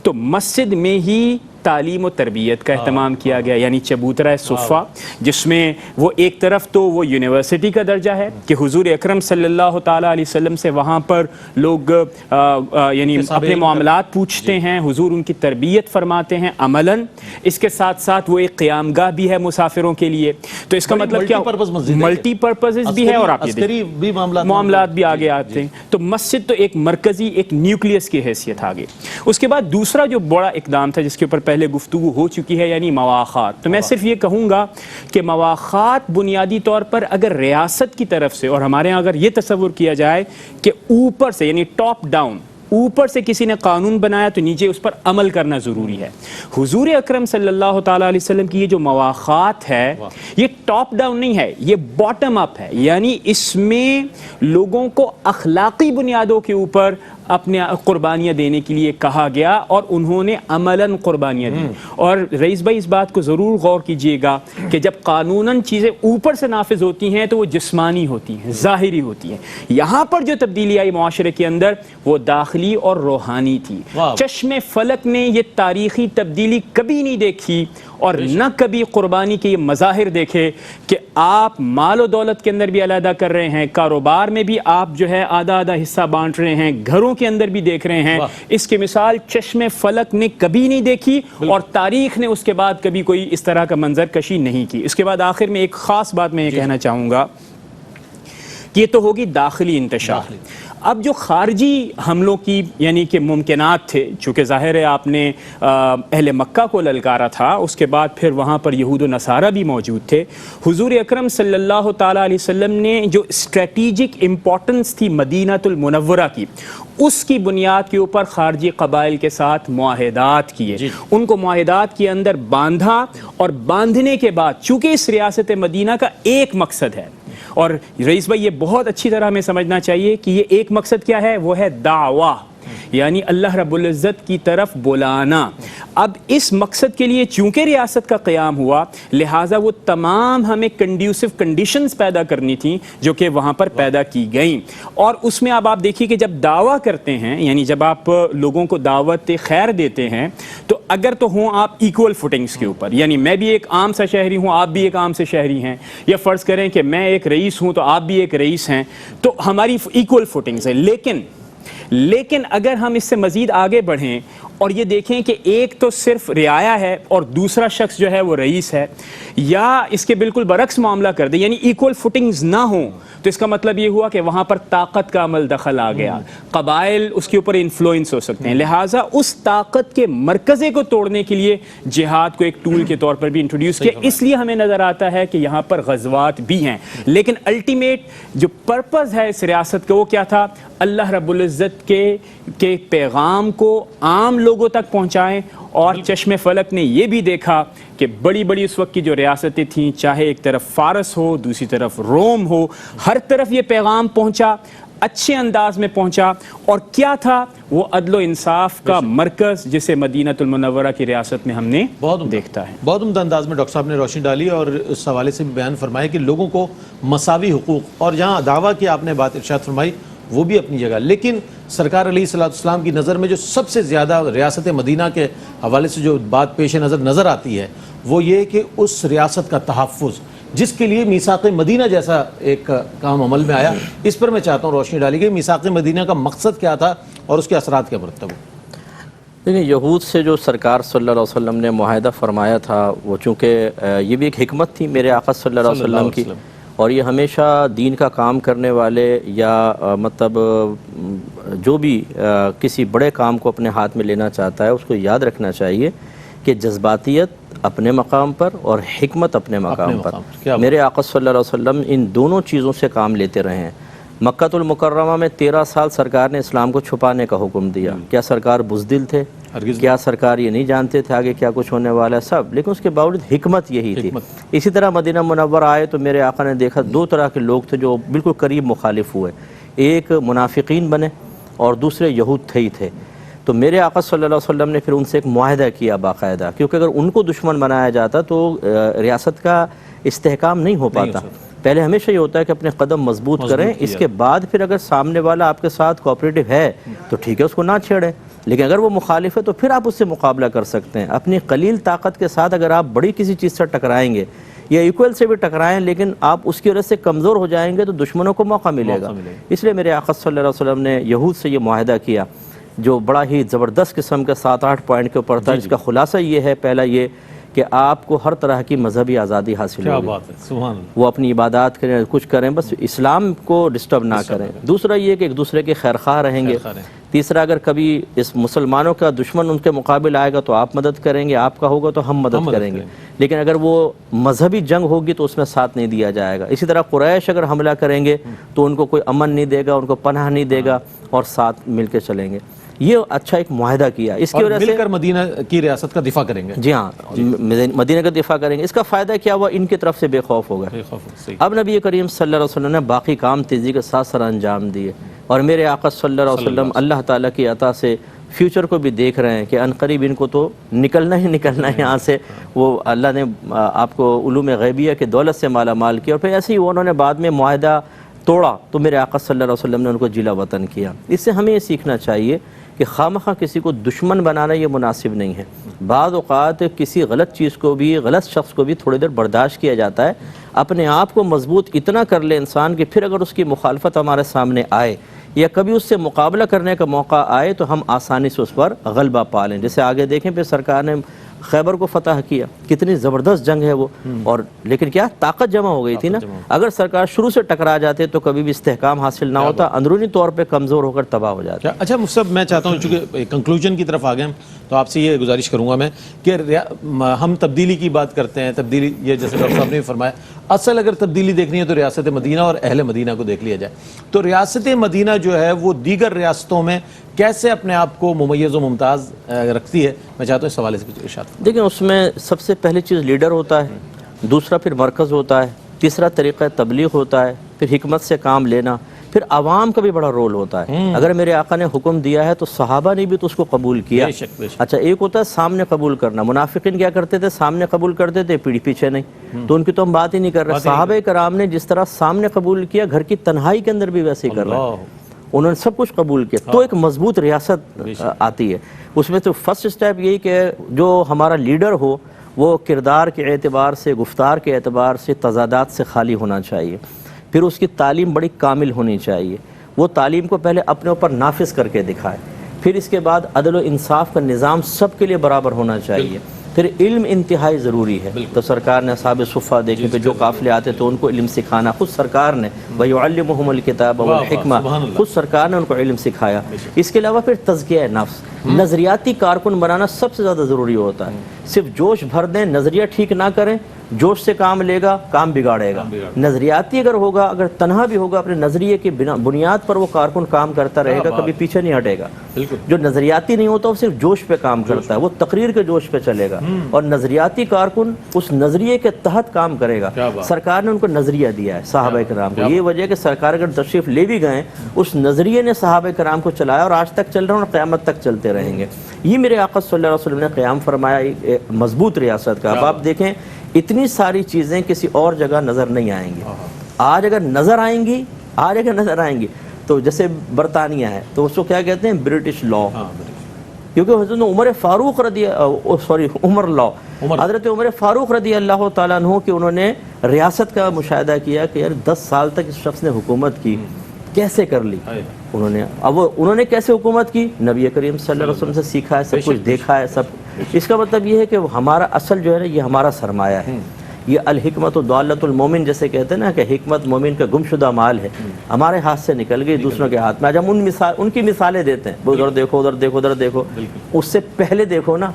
تو مسجد میں ہی تعلیم و تربیت کا اہتمام کیا گیا، یعنی چبوترہ صفہ، جس میں وہ ایک طرف تو وہ یونیورسٹی کا درجہ ہے کہ حضور اکرم صلی اللہ تعالیٰ علیہ وسلم سے وہاں پر لوگ یعنی اپنے معاملات پوچھتے ہیں، حضور ان کی تربیت فرماتے ہیں عملاً۔ اس کے ساتھ ساتھ وہ ایک قیام گاہ بھی ہے مسافروں کے لیے، تو اس کا مطلب کیا؟ ملٹی پرپز بھی ہے، اور آپ یہ معاملات بھی آگے آتے ہیں۔ تو مسجد تو ایک مرکزی ایک نیوکلیس کی حیثیت آ گئی۔ اس کے بعد دوسرا جو بڑا اقدام تھا جس کے اوپر پہلے گفتگو ہو چکی ہے، یعنی مواخات، تو میں صرف یہ کہوں گا کہ مواخات بنیادی طور پر اگر ریاست کی طرف سے، اور ہمارے ہاں اگر یہ تصور کیا جائے کہ اوپر سے یعنی ٹاپ ڈاؤن، اوپر سے کسی نے قانون بنایا تو نیچے اس پر عمل کرنا ضروری ہے۔ حضور اکرم صلی اللہ تعالیٰ علیہ وسلم کی یہ جو مواخات ہے یہ ٹاپ ڈاؤن نہیں ہے، یہ باٹم اپ ہے، یعنی اس میں لوگوں کو اخلاقی بنیادوں کے اوپر اپنے قربانیاں دینے کے لیے کہا گیا اور انہوں نے عملاً قربانیاں دی۔ اور رئیس بھائی اس بات کو ضرور غور کیجئے گا کہ جب قانوناً چیزیں اوپر سے نافذ ہوتی ہیں تو وہ جسمانی ہوتی ہیں، ظاہری ہوتی ہیں۔ یہاں پر جو تبدیلی آئی معاشرے کے اندر وہ داخلی اور روحانی تھی۔ چشم فلک نے یہ تاریخی تبدیلی کبھی نہیں دیکھی اور نہ کبھی قربانی کے یہ مظاہر دیکھے کہ آپ مال و دولت کے اندر بھی علیحدہ کر رہے ہیں، کاروبار میں بھی آپ جو ہے آدھا آدھا حصہ بانٹ رہے ہیں، گھروں کے اندر بھی دیکھ رہے ہیں۔ اس کی مثال چشم فلک نے کبھی نہیں دیکھی اور تاریخ نے اس کے بعد کبھی کوئی اس طرح کا منظر کشی نہیں کی۔ اس کے بعد آخر میں ایک خاص بات میں یہ کہنا چاہوں گا کہ یہ تو ہوگی داخلی انتشار۔ اب جو خارجی حملوں کی یعنی کہ ممکنات تھے، چونکہ ظاہر ہے آپ نے اہل مکہ کو للکارا تھا، اس کے بعد پھر وہاں پر یہود و نصارہ بھی موجود تھے۔ حضور اکرم صلی اللہ تعالیٰ علیہ وسلم نے جو اسٹریٹجک امپورٹنس تھی مدینہ المنورہ کی، اس کی بنیاد کے اوپر خارجی قبائل کے ساتھ معاہدات کیے، ان کو معاہدات کے اندر باندھا، اور باندھنے کے بعد چونکہ اس ریاست مدینہ کا ایک مقصد ہے، اور رئیس بھائی یہ بہت اچھی طرح ہمیں سمجھنا چاہیے کہ یہ ایک مقصد کیا ہے، وہ ہے دعویٰ، یعنی اللہ رب العزت کی طرف بلانا. اب اس مقصد کے لیے چونکہ ریاست کا قیام ہوا لہٰذا وہ تمام ہمیں کنڈیوسو کنڈیشنز پیدا کرنی تھیں جو کہ وہاں پر پیدا کی گئیں. اور اس میں اب آپ دیکھیے کہ جب دعویٰ کرتے ہیں یعنی جب آپ لوگوں کو دعوت خیر دیتے ہیں تو اگر تو ہوں آپ ایکول فوٹنگز کے اوپر، یعنی میں بھی ایک عام سا شہری ہوں، آپ بھی ایک عام سے شہری ہیں، یا فرض کریں کہ میں ایک رئیس ہوں تو آپ بھی ایک رئیس ہیں، تو ہماری ایکول فوٹنگز ہے. لیکن اگر ہم اس سے مزید آگے بڑھیں اور یہ دیکھیں کہ ایک تو صرف رعایا ہے اور دوسرا شخص جو ہے وہ رئیس ہے، یا اس کے بالکل برعکس معاملہ کر دیں، یعنی ایکول فوٹنگز نہ ہوں، تو اس کا مطلب یہ ہوا کہ وہاں پر طاقت کا عمل دخل آ گیا، قبائل اس کے اوپر انفلوئنس ہو سکتے ہیں. لہٰذا اس طاقت کے مرکزے کو توڑنے کے لیے جہاد کو ایک ٹول کے طور پر بھی انٹروڈیوس کیا. اس لیے ہمیں نظر آتا ہے کہ یہاں پر غزوات بھی ہیں، لیکن الٹیمیٹ جو پرپز ہے اس ریاست کا وہ کیا تھا؟ اللہ رب العزت کے پیغام کو عام لوگوں تک پہنچائیں. اور چشم فلک نے یہ بھی دیکھا کہ بڑی بڑی اس وقت کی جو ریاستیں تھیں، چاہے ایک طرف فارس ہو، دوسری طرف روم ہو، ہر طرف یہ پیغام پہنچا، اچھے انداز میں پہنچا. اور کیا تھا وہ؟ عدل و انصاف کا مرکز جسے مدینہ المنورہ کی ریاست میں ہم نے دیکھتا ہے. بہت عمدہ انداز میں ڈاکٹر صاحب نے روشنی ڈالی اور اس حوالے سے بھی بیان فرمایا کہ لوگوں کو مساوی حقوق، اور جہاں دعویٰ کی آپ نے بات ارشاد فرمائی وہ بھی اپنی جگہ، لیکن سرکار علیہ الصلوۃ والسلام کی نظر میں جو سب سے زیادہ ریاست مدینہ کے حوالے سے جو بات پیش نظر آتی ہے وہ یہ کہ اس ریاست کا تحفظ جس کے لیے میثاق مدینہ جیسا ایک کام عمل میں آیا، اس پر میں چاہتا ہوں روشنی ڈالی کہ میثاق مدینہ کا مقصد کیا تھا اور اس کے اثرات کیا مرتب ہوئے. دیکھیں یہود سے جو سرکار صلی اللہ علیہ وسلم نے معاہدہ فرمایا تھا وہ چونکہ یہ بھی ایک حکمت تھی میرے آقا صلی اللہ علیہ وسلم کی، اور یہ ہمیشہ دین کا کام کرنے والے یا مطلب جو بھی کسی بڑے کام کو اپنے ہاتھ میں لینا چاہتا ہے اس کو یاد رکھنا چاہیے کہ جذباتیت اپنے مقام پر اور حکمت اپنے مقام پر. میرے آقا صلی اللہ علیہ وسلم ان دونوں چیزوں سے کام لیتے رہے ہیں. مکہ المکرمہ میں 13 سال سرکار نے اسلام کو چھپانے کا حکم دیا. کیا سرکار بزدل تھے؟ کیا سرکار یہ نہیں جانتے تھے آگے کیا کچھ ہونے والا ہے؟ سب. لیکن اس کے باوجود حکمت یہی تھی. اسی طرح مدینہ منورہ آئے تو میرے آقا نے دیکھا 2 طرح کے لوگ تھے جو بالکل قریب مخالف ہوئے. ایک منافقین بنے اور دوسرے یہود تھے ہی تھے. تو میرے آقا صلی اللہ علیہ وسلم نے پھر ان سے ایک معاہدہ کیا باقاعدہ، کیونکہ اگر ان کو دشمن بنایا جاتا تو ریاست کا استحکام نہیں ہو پاتا. پہلے ہمیشہ یہ ہوتا ہے کہ اپنے قدم مضبوط کریں، اس کے بعد پھر اگر سامنے والا آپ کے ساتھ کوآپریٹو ہے تو ٹھیک ہے اس کو نہ چھیڑیں، لیکن اگر وہ مخالف ہے تو پھر آپ اس سے مقابلہ کر سکتے ہیں. اپنی قلیل طاقت کے ساتھ اگر آپ بڑی کسی چیز سے ٹکرائیں گے یا ایکول سے بھی ٹکرائیں لیکن آپ اس کی وجہ سے کمزور ہو جائیں گے تو دشمنوں کو موقع ملے گا. اس لیے میرے آقا صلی اللہ علیہ وسلم نے یہود سے یہ معاہدہ کیا جو بڑا ہی زبردست قسم کے 7-8 پوائنٹ کے اوپر تھا. اس کا خلاصہ یہ ہے، پہلا یہ کہ آپ کو ہر طرح کی مذہبی آزادی حاصل ہوگی، وہ اپنی عبادات کریں کچھ کریں، بس اسلام کو ڈسٹرب نہ کریں. دوسرا یہ کہ ایک دوسرے کے خیرخواہ رہیں گے. تیسرا اگر کبھی اس مسلمانوں کا دشمن ان کے مقابل آئے گا تو آپ مدد کریں گے، آپ کا ہوگا تو ہم مدد کریں گے. لیکن اگر وہ مذہبی جنگ ہوگی تو اس میں ساتھ نہیں دیا جائے گا. اسی طرح قریش اگر حملہ کریں گے تو ان کو کوئی امن نہیں دے گا، ان کو پناہ نہیں دے گا اور ساتھ مل کے چلیں گے. یہ اچھا ایک معاہدہ کیا، اس کی وجہ سے مل کر مدینہ کی ریاست کا دفاع کریں گے. جی ہاں، مدینہ کا دفاع کریں گے. اس کا فائدہ کیا ہوا؟ ان کی طرف سے بے خوف ہو گئے. اب نبی کریم صلی اللہ علیہ وسلم نے باقی کام تیزی کے ساتھ سر انجام دیے، اور میرے آقا صلی اللہ علیہ وسلم اللہ تعالیٰ کی عطا سے فیوچر کو بھی دیکھ رہے ہیں کہ عنقریب ان کو تو نکلنا ہی نکلنا ہے یہاں سے. وہ اللہ نے آپ کو علوم غیبیہ کے دولت سے مالا مال کیا، اور پھر ایسے ہی انہوں نے بعد میں معاہدہ توڑا تو میرے آقا صلی اللہ علیہ وسلم نے ان کو جلا وطن کیا. اس سے ہمیں یہ سیکھنا چاہیے کہ خواہ کسی کو دشمن بنانا یہ مناسب نہیں ہے. بعض اوقات کسی غلط چیز کو بھی، غلط شخص کو بھی تھوڑی دیر برداشت کیا جاتا ہے. اپنے آپ کو مضبوط اتنا کر لے انسان کہ پھر اگر اس کی مخالفت ہمارے سامنے آئے یا کبھی اس سے مقابلہ کرنے کا موقع آئے تو ہم آسانی سے اس پر غلبہ پا لیں. جیسے آگے دیکھیں پھر سرکار نے خیبر کو فتح کیا، کتنی زبردست جنگ ہے وہ. اور لیکن کیا طاقت جمع ہو گئی تھی نا. اگر سرکار شروع سے ٹکرا جاتے تو کبھی بھی استحکام حاصل نہ ہوتا، اندرونی طور پہ کمزور ہو کر تباہ ہو جاتا. اچھا مفتی صاحب، میں چاہتا ہوں چونکہ کنکلوژن کی طرف آ گئے ہم تو آپ سے یہ گزارش کروں گا میں کہ ہم تبدیلی کی بات کرتے ہیں. تبدیلی یہ جیسے ڈاکٹر صاحب نے فرمایا، اصل اگر تبدیلی دیکھنی ہے تو ریاست مدینہ اور اہل مدینہ کو دیکھ لیا جائے. تو ریاست مدینہ جو ہے وہ دیگر ریاستوں میں کیسے اپنے آپ کو ممیز و ممتاز رکھتی ہے؟ میں چاہتا ہوں اس حوالے سے کچھ ارشاد. دیکھیں اس میں سب سے پہلی چیز لیڈر ہوتا ہے، دوسرا پھر مرکز ہوتا ہے، تیسرا طریقہ تبلیغ ہوتا ہے، پھر حکمت سے کام لینا. پھر عوام کا بھی بڑا رول ہوتا ہے. اگر میرے آقا نے حکم دیا ہے تو صحابہ نے بھی تو اس کو قبول کیا. بے شک. اچھا ایک ہوتا ہے سامنے قبول کرنا. منافقین کیا کرتے تھے؟ سامنے قبول کرتے تھے, پیچھے نہیں. تو ان کی تو ہم بات ہی نہیں کر رہے. صحابہ کرام نے جس طرح سامنے قبول کیا, گھر کی تنہائی کے اندر بھی ویسے ہی کر رہے ہیں, انہوں نے سب کچھ قبول کیا. تو ایک مضبوط ریاست آتی ہے. اس میں تو فرسٹ سٹیپ یہی کہ جو ہمارا لیڈر ہو وہ کردار کے اعتبار سے, گفتار کے اعتبار سے تضادات سے خالی ہونا چاہیے. پھر اس کی تعلیم بڑی کامل ہونی چاہیے. وہ تعلیم کو پہلے اپنے اوپر نافذ کر کے دکھائے. پھر اس کے بعد عدل و انصاف کا نظام سب کے لیے برابر ہونا چاہیے. پھر علم انتہائی ضروری ہے. تو سرکار نے اصحاب صفہ دیکھیں پہ جو قافلے آتے تھے ان کو علم سکھانا, خود سرکار نے وَيُعَلِّمُهُمُ الْكِتَابَ وَالْحِكْمَةَ, خود سرکار نے ان کو علم سکھایا. اس کے علاوہ پھر تزکیہ نفس, نظریاتی کارکن بنانا سب سے زیادہ ضروری ہوتا ہے. صرف جوش بھر دیں, نظریہ ٹھیک نہ کریں, جوش سے کام لے گا, کام بگاڑے گا. نظریاتی اگر ہوگا, اگر تنہا بھی ہوگا, اپنے نظریے کی بنیاد پر وہ کارکن کام کرتا رہے گا, کبھی پیچھے نہیں ہٹے گا. جو نظریاتی نہیں ہوتا وہ صرف جوش پہ کام کرتا ہے, وہ تقریر کے جوش پہ چلے گا. اور نظریاتی کارکن اس نظریے کے تحت کام کرے گا. سرکار نے ان کو نظریہ دیا ہے صحابہ کرام کو. یہ وجہ ہے کہ سرکار اگر تشریف لے بھی گئے, اس نظریے نے صحابہ کرام کو چلایا اور آج تک چل رہے ہیں اور قیامت تک چلتے رہیں گے. یہ میرے آقا صلی اللہ علیہ وسلم نے قیام فرمایا مضبوط ریاست کا. اب آپ دیکھیں اتنی ساری چیزیں کسی اور جگہ نظر نہیں آئیں گی. آج اگر نظر آئیں گی تو جیسے برطانیہ ہے تو اس کو کیا کہتے ہیں؟ British law. کیونکہ حضرت عمر فاروق حضرت عمر فاروق رضی اللہ تعالیٰ عنہ کہ انہوں نے ریاست کا مشاہدہ کیا کہ یار 10 سال تک اس شخص نے حکومت کی, کیسے کر لی انہوں نے کیسے حکومت کی؟ نبی کریم صلی اللہ علیہ وسلم سے سیکھا ہے, سب کچھ دیکھا ہے. اس کا مطلب یہ ہے کہ ہمارا اصل جو ہے نا یہ ہمارا سرمایہ ہے. یہ الحکمت و دولت المومن جیسے کہتے ہیں نا کہ حکمت مومن کا گمشدہ مال ہے, ہمارے ہاتھ سے نکل گئی دوسروں کے ہاتھ میں. آج ہم ان کی مثالیں دیتے ہیں, ادھر دیکھو ادھر دیکھو ادھر دیکھو. اس سے پہلے دیکھو نا,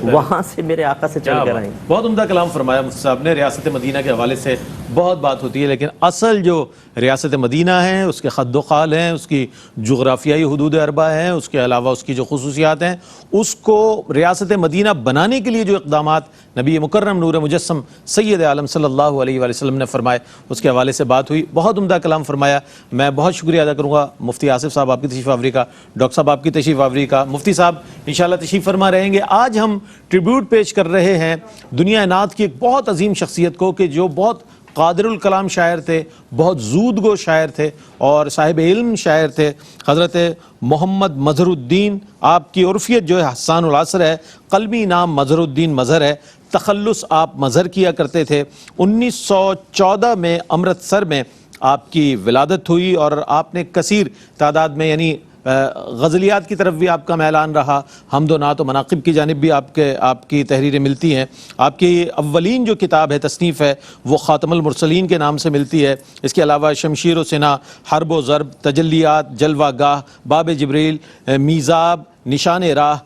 وہاں سے میرے آقا سے چل کر آئیں. بہت عمدہ کلام فرمایا مفتی صاحب نے. ریاست مدینہ کے حوالے سے بہت بات ہوتی ہے, لیکن اصل جو ریاست مدینہ ہے اس کے خد و خال ہیں, اس کی جغرافیائی حدود اربع ہیں, اس کے علاوہ اس کی جو خصوصیات ہیں, اس کو ریاست مدینہ بنانے کے لیے جو اقدامات نبی مکرم نور مجسم سید عالم صلی اللہ علیہ وآلہ وسلم نے فرمائے, اس کے حوالے سے بات ہوئی. بہت عمدہ کلام فرمایا. میں بہت شکریہ ادا کروں گا مفتی آصف صاحب آپ کی تشریف آوری کا, ڈاکٹر صاحب آپ کی تشریف آوری کا. مفتی صاحب انشاءاللہ تشریف فرما رہیں گے. آج ہم ٹریبیوٹ پیش کر رہے ہیں دنیا نعت کی ایک بہت عظیم شخصیت کو کہ جو بہت قادر الکلام شاعر تھے, بہت زود گو شاعر تھے اور صاحب علم شاعر تھے. حضرت محمد مظہر الدین, آپ کی عرفیت جو ہے حسان العصر ہے, قلمی نام مظہر الدین مظہر ہے, تخلص آپ مظہر کیا کرتے تھے. 1914 میں امرتسر میں آپ کی ولادت ہوئی اور آپ نے کثیر تعداد میں یعنی غزلیات کی طرف بھی آپ کا میلان رہا, حمد و نعت و مناقب کی جانب بھی آپ کی تحریریں ملتی ہیں. آپ کی اولین جو کتاب ہے تصنیف ہے وہ خاتم المرسلین کے نام سے ملتی ہے. اس کے علاوہ شمشیر و سنا, حرب و ضرب, تجلیات, جلوہ گاہ, باب جبریل, میزاب, نشان راہ,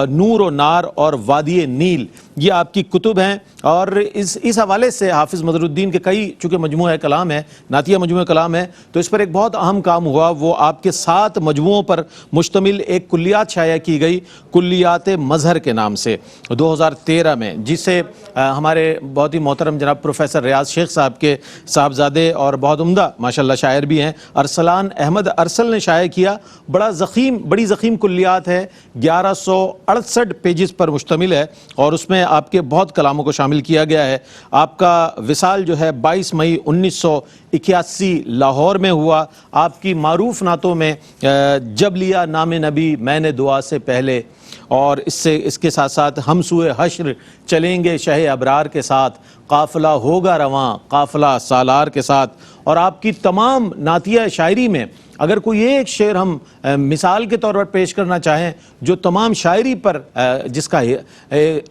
نور و نار اور وادی نیل, یہ آپ کی کتب ہیں. اور اس حوالے سے حافظ مظہر الدین کے کئی چونکہ مجموعہ کلام ہے, نعتیہ مجموعہ کلام ہے, تو اس پر ایک بہت اہم کام ہوا. وہ آپ کے 7 مجموعوں پر مشتمل ایک کلیات شائع کی گئی, کلیات مظہر کے نام سے 2013 میں, جسے ہمارے بہت ہی محترم جناب پروفیسر ریاض شیخ صاحب کے صاحبزادے اور بہت عمدہ ماشاءاللہ شاعر بھی ہیں ارسلان احمد ارسل نے شائع کیا. بڑی ضخیم کلیات ہے, 1168 پیجز پر مشتمل ہے اور اس میں آپ کے بہت کلاموں کو شامل کیا گیا ہے. آپ کا وصال جو ہے 22 مئی 1981 لاہور میں ہوا. آپ کی معروف نعتوں میں جب لیا نام نبی میں نے دعا سے پہلے, اور اس کے ساتھ ساتھ ہم سوئے حشر چلیں گے شہ ابرار کے ساتھ, قافلہ ہوگا رواں قافلہ سالار کے ساتھ. اور آپ کی تمام نعتیہ شاعری میں اگر کوئی ایک شعر ہم مثال کے طور پر پیش کرنا چاہیں جو تمام شاعری پر جس کا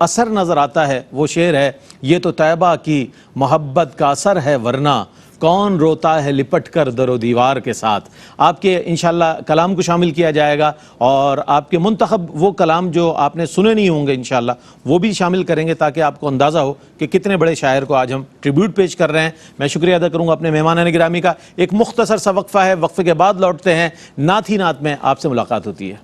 اثر نظر آتا ہے, وہ شعر ہے یہ تو طیبہ کی محبت کا اثر ہے ورنہ کون روتا ہے لپٹ کر در و دیوار کے ساتھ. آپ کے انشاءاللہ کلام کو شامل کیا جائے گا اور آپ کے منتخب وہ کلام جو آپ نے سنے نہیں ہوں گے انشاءاللہ وہ بھی شامل کریں گے تاکہ آپ کو اندازہ ہو کہ کتنے بڑے شاعر کو آج ہم ٹریبیوٹ پیش کر رہے ہیں. میں شکریہ ادا کروں گا اپنے مہمانان گرامی کا. ایک مختصر سا وقفہ ہے, وقفے کے بعد لوٹتے ہیں, نعت ہی نعت میں آپ سے ملاقات ہوتی ہے.